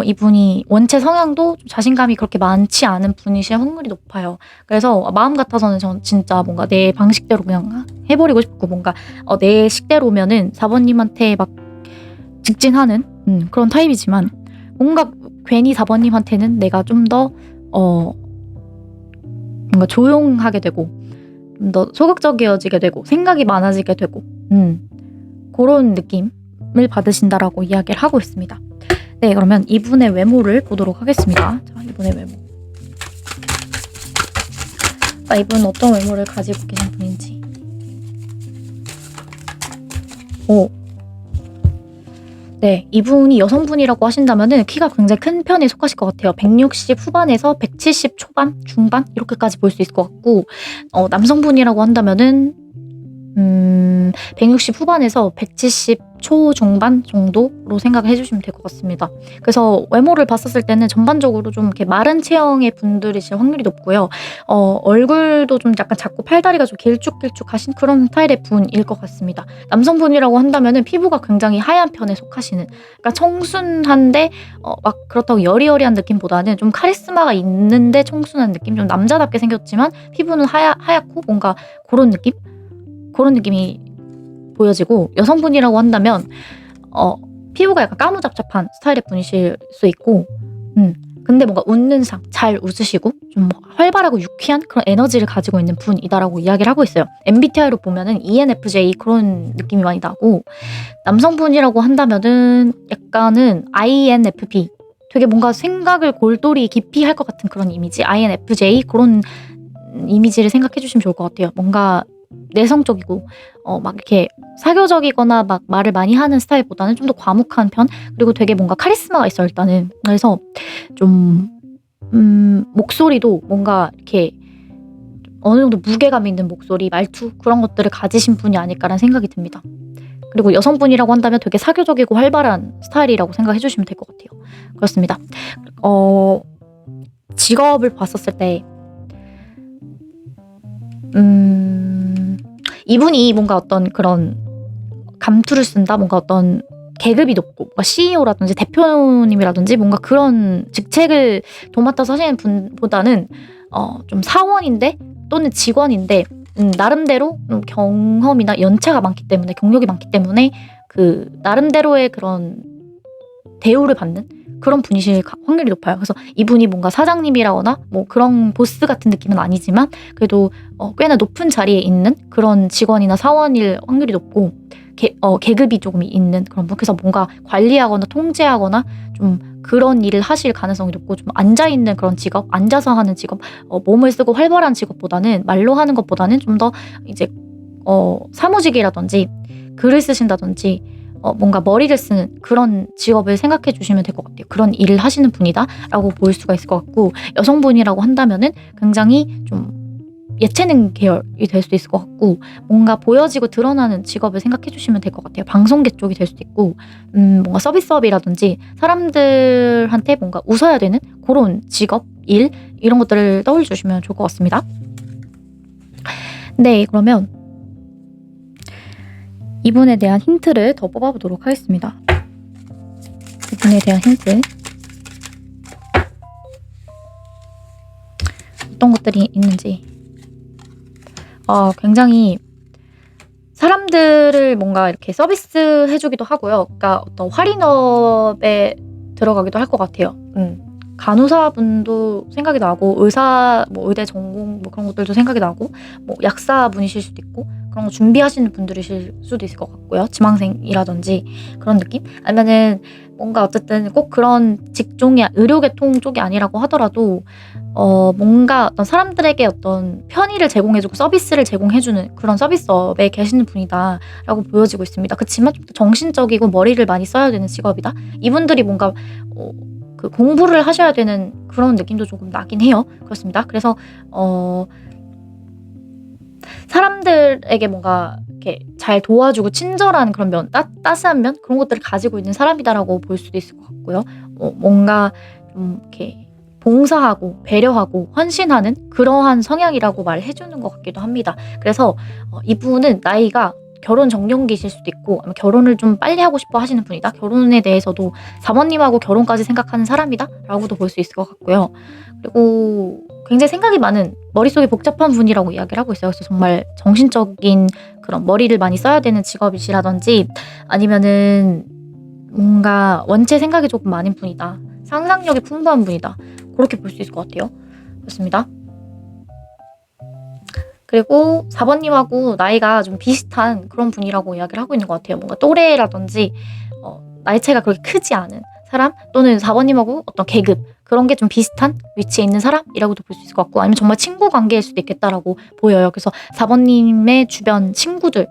이분이 원체 성향도 좀 자신감이 그렇게 많지 않은 분이실 확률이 높아요. 그래서 마음 같아서는 전 진짜 뭔가 내 방식대로 그냥 해버리고 싶고, 뭔가 내 식대로면은 4번님한테 막 직진하는 그런 타입이지만, 뭔가 괜히 4번님한테는 내가 좀 더 뭔가 조용하게 되고 좀 더 소극적이어지게 되고 생각이 많아지게 되고 그런 느낌을 받으신다라고 이야기를 하고 있습니다. 네, 그러면 이분의 외모를 보도록 하겠습니다. 자, 이분의 외모. 이분은 어떤 외모를 가지고 계신 분인지. 네, 이분이 여성분이라고 하신다면은 키가 굉장히 큰 편에 속하실 것 같아요. 160 후반에서 170 초반, 중반 이렇게까지 볼 수 있을 것 같고, 남성분이라고 한다면은 160 후반에서 170 초중반 정도로 생각을 해주시면 될 것 같습니다. 그래서 외모를 봤었을 때는 전반적으로 좀 이렇게 마른 체형의 분들이실 확률이 높고요. 얼굴도 좀 약간 작고 팔다리가 좀 길쭉길쭉하신 그런 스타일의 분일 것 같습니다. 남성분이라고 한다면은 피부가 굉장히 하얀 편에 속하시는, 그러니까 청순한데 막 그렇다고 여리여리한 느낌보다는 좀 카리스마가 있는데 청순한 느낌, 좀 남자답게 생겼지만 피부는 하얗고 뭔가 그런 느낌? 그런 느낌이 보여지고, 여성분이라고 한다면 피부가 약간 까무잡잡한 스타일의 분이실 수 있고, 근데 뭔가 웃는 상, 잘 웃으시고 좀 활발하고 유쾌한 그런 에너지를 가지고 있는 분이다라고 이야기를 하고 있어요. MBTI로 보면은 ENFJ 그런 느낌이 많이 나고, 남성분이라고 한다면은 약간은 INFP, 되게 뭔가 생각을 골똘히 깊이 할 것 같은 그런 이미지, INFJ 그런 이미지를 생각해 주시면 좋을 것 같아요. 뭔가 내성적이고 막 이렇게 사교적이거나 막 말을 많이 하는 스타일보다는 좀 더 과묵한 편, 그리고 되게 뭔가 카리스마가 있어요 일단은. 그래서 좀 목소리도 뭔가 이렇게 어느 정도 무게감 있는 목소리, 말투 그런 것들을 가지신 분이 아닐까라는 생각이 듭니다. 그리고 여성분이라고 한다면 되게 사교적이고 활발한 스타일이라고 생각해 주시면 될 것 같아요. 그렇습니다. 직업을 봤었을 때 이분이 뭔가 어떤 그런 감투를 쓴다? 뭔가 어떤 계급이 높고 뭔가 CEO라든지 대표님이라든지 뭔가 그런 직책을 도맡아서 하시는 분보다는 좀 사원인데 또는 직원인데 나름대로 경험이나 연차가 많기 때문에, 경력이 많기 때문에 그 나름대로의 그런 대우를 받는 그런 분이실 확률이 높아요. 그래서 이분이 뭔가 사장님이라거나 뭐 그런 보스 같은 느낌은 아니지만 그래도 꽤나 높은 자리에 있는 그런 직원이나 사원일 확률이 높고 계급이 조금 있는 그런 분. 그래서 뭔가 관리하거나 통제하거나 좀 그런 일을 하실 가능성이 높고, 좀 앉아있는 그런 직업, 앉아서 하는 직업, 몸을 쓰고 활발한 직업보다는, 말로 하는 것보다는 좀 더 이제 사무직이라든지 글을 쓰신다든지 뭔가 머리를 쓰는 그런 직업을 생각해 주시면 될 것 같아요. 그런 일을 하시는 분이다 라고 보일 수가 있을 것 같고, 여성분이라고 한다면은 굉장히 좀 예체능 계열이 될 수도 있을 것 같고, 뭔가 보여지고 드러나는 직업을 생각해 주시면 될 것 같아요. 방송계 쪽이 될 수도 있고, 뭔가 서비스업이라든지 사람들한테 뭔가 웃어야 되는 그런 직업, 일 이런 것들을 떠올려 주시면 좋을 것 같습니다. 네, 그러면 이분에 대한 힌트를 더 뽑아보도록 하겠습니다. 이분에 대한 힌트, 어떤 것들이 있는지. 굉장히 사람들을 뭔가 이렇게 서비스 해주기도 하고요. 그러니까 어떤 할인업에 들어가기도 할 것 같아요. 간호사분도 생각이 나고, 의사, 뭐 의대 전공 뭐 그런 것들도 생각이 나고, 뭐 약사분이실 수도 있고, 그런 거 준비하시는 분들이실 수도 있을 것 같고요. 지망생이라든지 그런 느낌? 아니면은 뭔가 어쨌든 꼭 그런 직종이 의료계통 쪽이 아니라고 하더라도 뭔가 어떤 사람들에게 어떤 편의를 제공해주고 서비스를 제공해주는 그런 서비스업에 계시는 분이다라고 보여지고 있습니다. 그치만 좀 정신적이고 머리를 많이 써야 되는 직업이다. 이분들이 뭔가 그 공부를 하셔야 되는 그런 느낌도 조금 나긴 해요. 그렇습니다. 그래서 사람들에게 뭔가 이렇게 잘 도와주고 친절한 그런 면, 따스한 면, 그런 것들을 가지고 있는 사람이다라고 볼 수도 있을 것 같고요. 뭔가 좀 이렇게 봉사하고 배려하고 헌신하는 그러한 성향이라고 말해주는 것 같기도 합니다. 그래서 이분은 나이가 결혼 정년기실 수도 있고, 아니면 결혼을 좀 빨리 하고 싶어 하시는 분이다. 결혼에 대해서도 사모님하고 결혼까지 생각하는 사람이다 라고도 볼 수 있을 것 같고요. 그리고 굉장히 생각이 많은, 머릿속이 복잡한 분이라고 이야기를 하고 있어요. 그래서 정말 정신적인 그런 머리를 많이 써야 되는 직업이시라든지, 아니면은 뭔가 원체 생각이 조금 많은 분이다, 상상력이 풍부한 분이다, 그렇게 볼 수 있을 것 같아요. 그렇습니다. 그리고 4번님하고 나이가 좀 비슷한 그런 분이라고 이야기를 하고 있는 것 같아요. 뭔가 또래라든지 나이 차이가 그렇게 크지 않은 사람, 또는 4번님하고 어떤 계급, 그런 게 좀 비슷한 위치에 있는 사람이라고도 볼 수 있을 것 같고, 아니면 정말 친구 관계일 수도 있겠다라고 보여요. 그래서 4번님의 주변 친구들이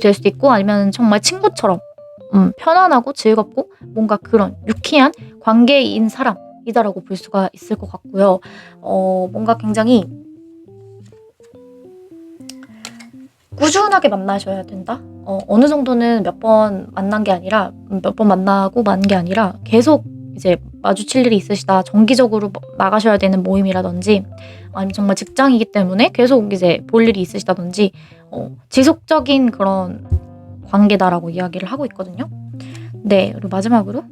될 수도 있고, 아니면 정말 친구처럼 편안하고 즐겁고 뭔가 그런 유쾌한 관계인 사람이다라고 볼 수가 있을 것 같고요. 뭔가 굉장히 꾸준하게 만나셔야 된다? 어느 정도는 몇 번 만난 게 아니라, 몇 번 만나고 만 게 아니라 계속 이제 마주칠 일이 있으시다, 정기적으로 나가셔야 되는 모임이라든지, 아니면 정말 직장이기 때문에 계속 이제 볼 일이 있으시다든지, 지속적인 그런 관계다라고 이야기를 하고 있거든요. 네, 그리고 마지막으로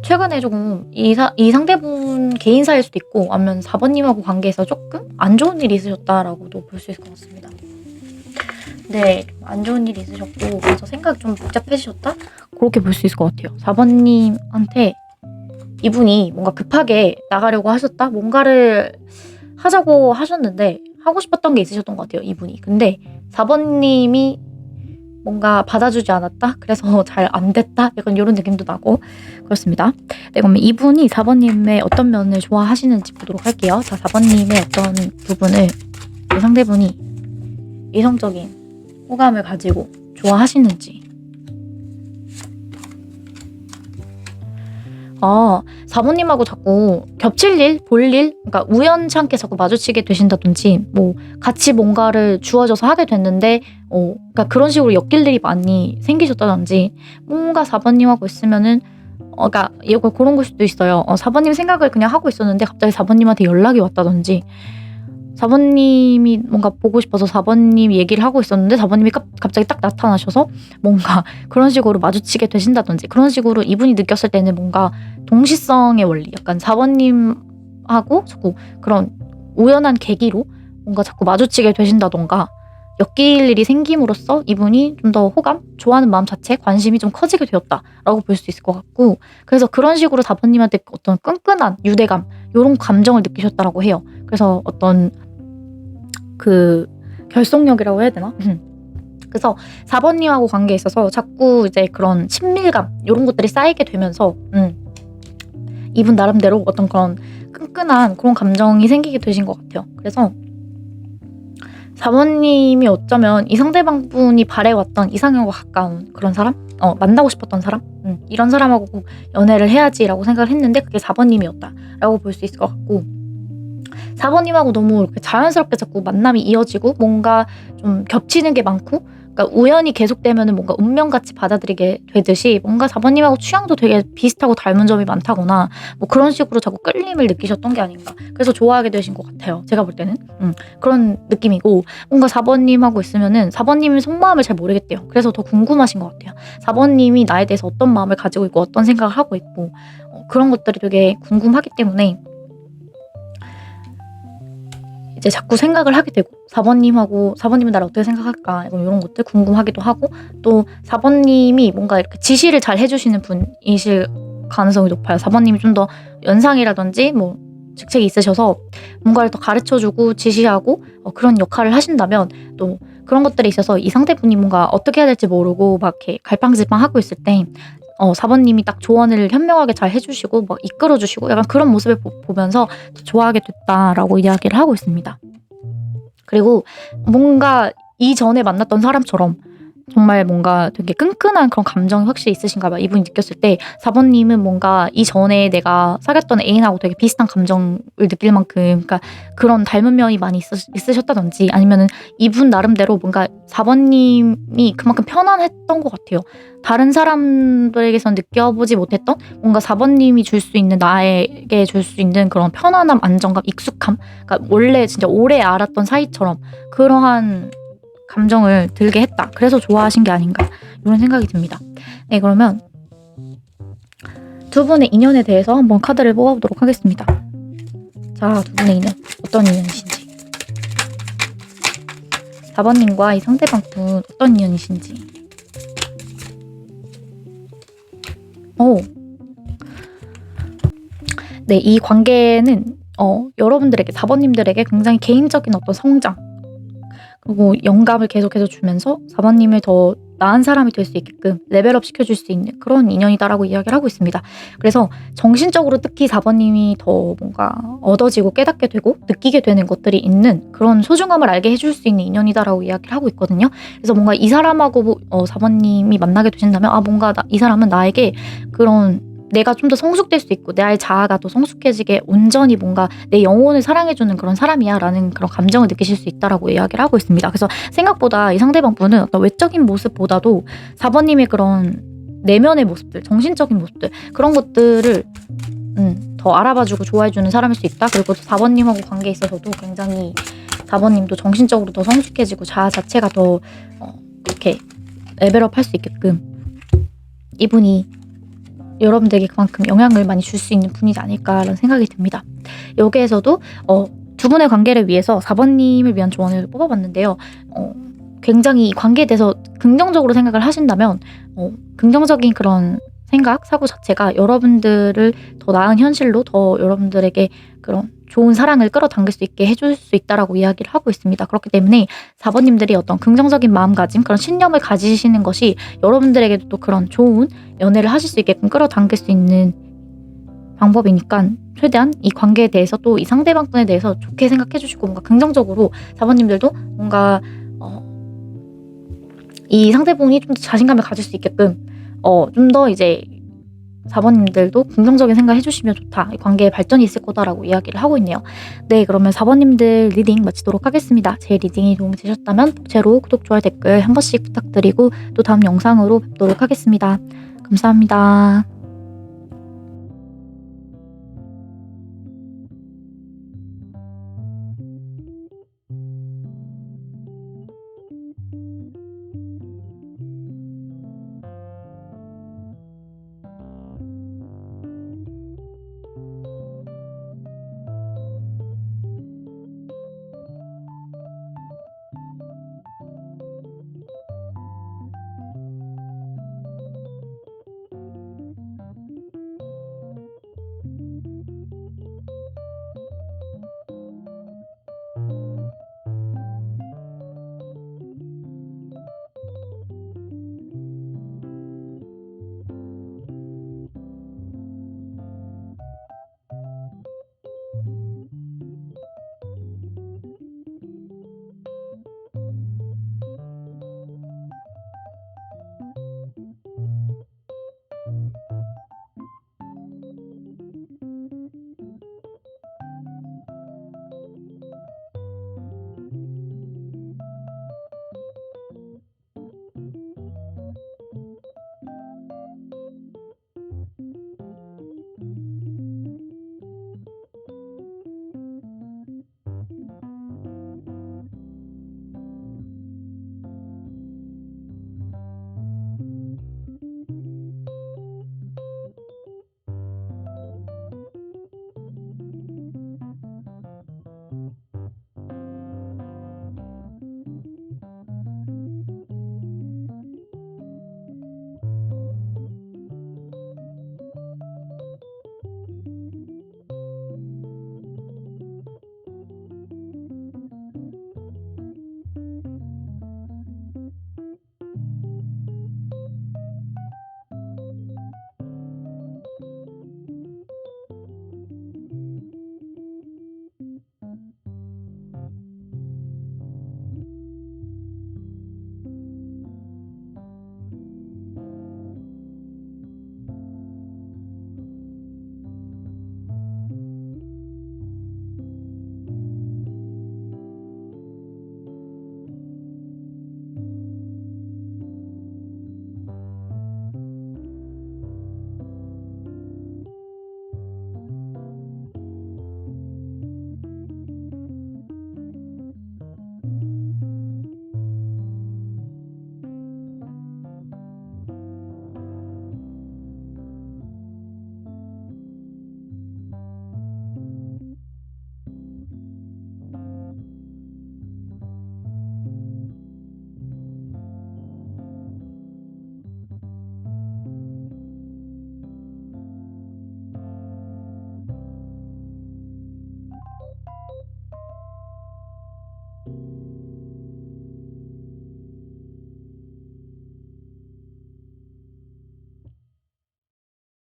최근에 조금 이 상대분 개인사일 수도 있고, 아니면 4번님하고 관계에서 조금 안 좋은 일이 있으셨다라고도 볼 수 있을 것 같습니다. 네, 안 좋은 일이 있으셨고, 그래서 생각이 좀 복잡해지셨다? 그렇게 볼 수 있을 것 같아요. 4번님한테 이분이 뭔가 급하게 나가려고 하셨다? 뭔가를 하자고 하셨는데 하고 싶었던 게 있으셨던 것 같아요, 이분이. 근데 4번님이 뭔가 받아주지 않았다? 그래서 잘 안 됐다? 약간 이런 느낌도 나고 그렇습니다. 네, 그러면 이분이 4번님의 어떤 면을 좋아하시는지 보도록 할게요. 자, 4번님의 어떤 부분을 이 상대분이 이성적인 호감을 가지고 좋아하시는지. 4번님하고 자꾸 겹칠 일, 볼 일, 그러니까 우연치 않게 자꾸 마주치게 되신다든지, 뭐 같이 뭔가를 주어져서 하게 됐는데, 그러니까 그런 식으로 엮일 일이 많이 생기셨다든지, 뭔가 4번님하고 있으면은, 그러니까 이거 그런 걸 수도 있어요. 4번님 생각을 그냥 하고 있었는데 갑자기 4번님한테 연락이 왔다든지, 4번님이 뭔가 보고 싶어서 4번님 얘기를 하고 있었는데 4번님이 갑자기 딱 나타나셔서 뭔가 그런 식으로 마주치게 되신다든지, 그런 식으로 이분이 느꼈을 때는 뭔가 동시성의 원리, 약간 4번님하고 자꾸 그런 우연한 계기로 뭔가 자꾸 마주치게 되신다던가 엮일 일이 생김으로써 이분이 좀 더 호감, 좋아하는 마음 자체, 관심이 좀 커지게 되었다라고 볼 수 있을 것 같고, 그래서 그런 식으로 4번님한테 어떤 끈끈한 유대감, 요런 감정을 느끼셨다라고 해요. 그래서 어떤 그 결속력이라고 해야 되나? 그래서 4번님하고 관계에 있어서 자꾸 이제 그런 친밀감, 요런 것들이 쌓이게 되면서 이분 나름대로 어떤 그런 끈끈한 그런 감정이 생기게 되신 것 같아요. 그래서 4번님이 어쩌면 이 상대방분이 바래왔던 이상형과 가까운 그런 사람? 만나고 싶었던 사람? 이런 사람하고 꼭 연애를 해야지라고 생각을 했는데 그게 4번님이었다라고 볼 수 있을 것 같고, 4번님하고 너무 이렇게 자연스럽게 자꾸 만남이 이어지고 뭔가 좀 겹치는 게 많고, 그러니까 우연히 계속되면은 뭔가 운명같이 받아들이게 되듯이 뭔가 4번님하고 취향도 되게 비슷하고 닮은 점이 많다거나 뭐 그런 식으로 자꾸 끌림을 느끼셨던 게 아닌가. 그래서 좋아하게 되신 것 같아요. 제가 볼 때는. 그런 느낌이고, 뭔가 4번님하고 있으면은 4번님의 속마음을 잘 모르겠대요. 그래서 더 궁금하신 것 같아요. 4번님이 나에 대해서 어떤 마음을 가지고 있고 어떤 생각을 하고 있고 그런 것들이 되게 궁금하기 때문에 이제 자꾸 생각을 하게 되고, 4번님은 나를 어떻게 생각할까, 이런 것들 궁금하기도 하고, 또 4번님이 뭔가 이렇게 지시를 잘 해주시는 분이실 가능성이 높아요. 4번님이 좀 더 연상이라든지 뭐 직책이 있으셔서 뭔가를 더 가르쳐주고 지시하고 그런 역할을 하신다면, 또 그런 것들에 있어서 이 상대분이 뭔가 어떻게 해야 될지 모르고 막 이렇게 갈팡질팡하고 있을 때 4번님이 딱 조언을 현명하게 잘 해주시고 막 이끌어주시고 약간 그런 모습을 보면서 좋아하게 됐다라고 이야기를 하고 있습니다. 그리고 뭔가 이전에 만났던 사람처럼 정말 뭔가 되게 끈끈한 그런 감정이 확실히 있으신가 봐요. 이분이 느꼈을 때 4번님은 뭔가 이전에 내가 사귀었던 애인하고 되게 비슷한 감정을 느낄 만큼, 그러니까 그런 닮은 면이 많이 있으셨다든지, 아니면은 이분 나름대로 뭔가 4번님이 그만큼 편안했던 것 같아요. 다른 사람들에게선 느껴보지 못했던 뭔가 4번님이 줄 수 있는, 나에게 줄 수 있는 그런 편안함, 안정감, 익숙함, 그러니까 원래 진짜 오래 알았던 사이처럼 그러한 감정을 들게 했다. 그래서 좋아하신 게 아닌가, 이런 생각이 듭니다. 네, 그러면 두 분의 인연에 대해서 한번 카드를 뽑아보도록 하겠습니다. 자, 두 분의 인연 어떤 인연이신지, 4번님과 이 상대방분 어떤 인연이신지. 네, 이 관계는 여러분들에게, 4번님들에게 굉장히 개인적인 어떤 성장, 그리고 영감을 계속해서 주면서 4번님을 더 나은 사람이 될 수 있게끔 레벨업 시켜줄 수 있는 그런 인연이다라고 이야기를 하고 있습니다. 그래서 정신적으로 특히 4번님이 더 뭔가 얻어지고 깨닫게 되고 느끼게 되는 것들이 있는 그런 소중함을 알게 해줄 수 있는 인연이다라고 이야기를 하고 있거든요. 그래서 뭔가 이 사람하고 4번님이 만나게 되신다면 뭔가 이 사람은 나에게 그런, 내가 좀 더 성숙될 수 있고 나의 자아가 더 성숙해지게 온전히 뭔가 내 영혼을 사랑해주는 그런 사람이야 라는 그런 감정을 느끼실 수 있다라고 이야기를 하고 있습니다. 그래서 생각보다 이 상대방분은 어떤 외적인 모습보다도 4번님의 그런 내면의 모습들, 정신적인 모습들, 그런 것들을 더 알아봐주고 좋아해주는 사람일 수 있다. 그리고 4번님하고 관계에 있어서도 굉장히 4번님도 정신적으로 더 성숙해지고 자아 자체가 더 이렇게 레벨업 할 수 있게끔 이분이 여러분들에게 그만큼 영향을 많이 줄 수 있는 분이지 않을까라는 생각이 듭니다. 여기에서도 두 분의 관계를 위해서 4번님을 위한 조언을 뽑아봤는데요. 굉장히 이 관계에 대해서 긍정적으로 생각을 하신다면 긍정적인 그런 생각, 사고 자체가 여러분들을 더 나은 현실로, 더 여러분들에게 그런 좋은 사랑을 끌어당길 수 있게 해줄 수 있다라고 이야기를 하고 있습니다. 그렇기 때문에 4번님들이 어떤 긍정적인 마음가짐, 그런 신념을 가지시는 것이 여러분들에게도 또 그런 좋은 연애를 하실 수 있게끔 끌어당길 수 있는 방법이니까 최대한 이 관계에 대해서 또 이 상대방에 대해서 좋게 생각해 주시고 뭔가 긍정적으로 4번님들도 뭔가 이 상대분이 좀 더 자신감을 가질 수 있게끔 좀 더 이제 4번님들도 긍정적인 생각을 해 주시면 좋다. 이 관계에 발전이 있을 거다라고 이야기를 하고 있네요. 네, 그러면 4번님들 리딩 마치도록 하겠습니다. 제 리딩이 도움이 되셨다면 복채로 구독, 좋아요, 댓글 한 번씩 부탁드리고 또 다음 영상으로 뵙도록 하겠습니다. 감사합니다.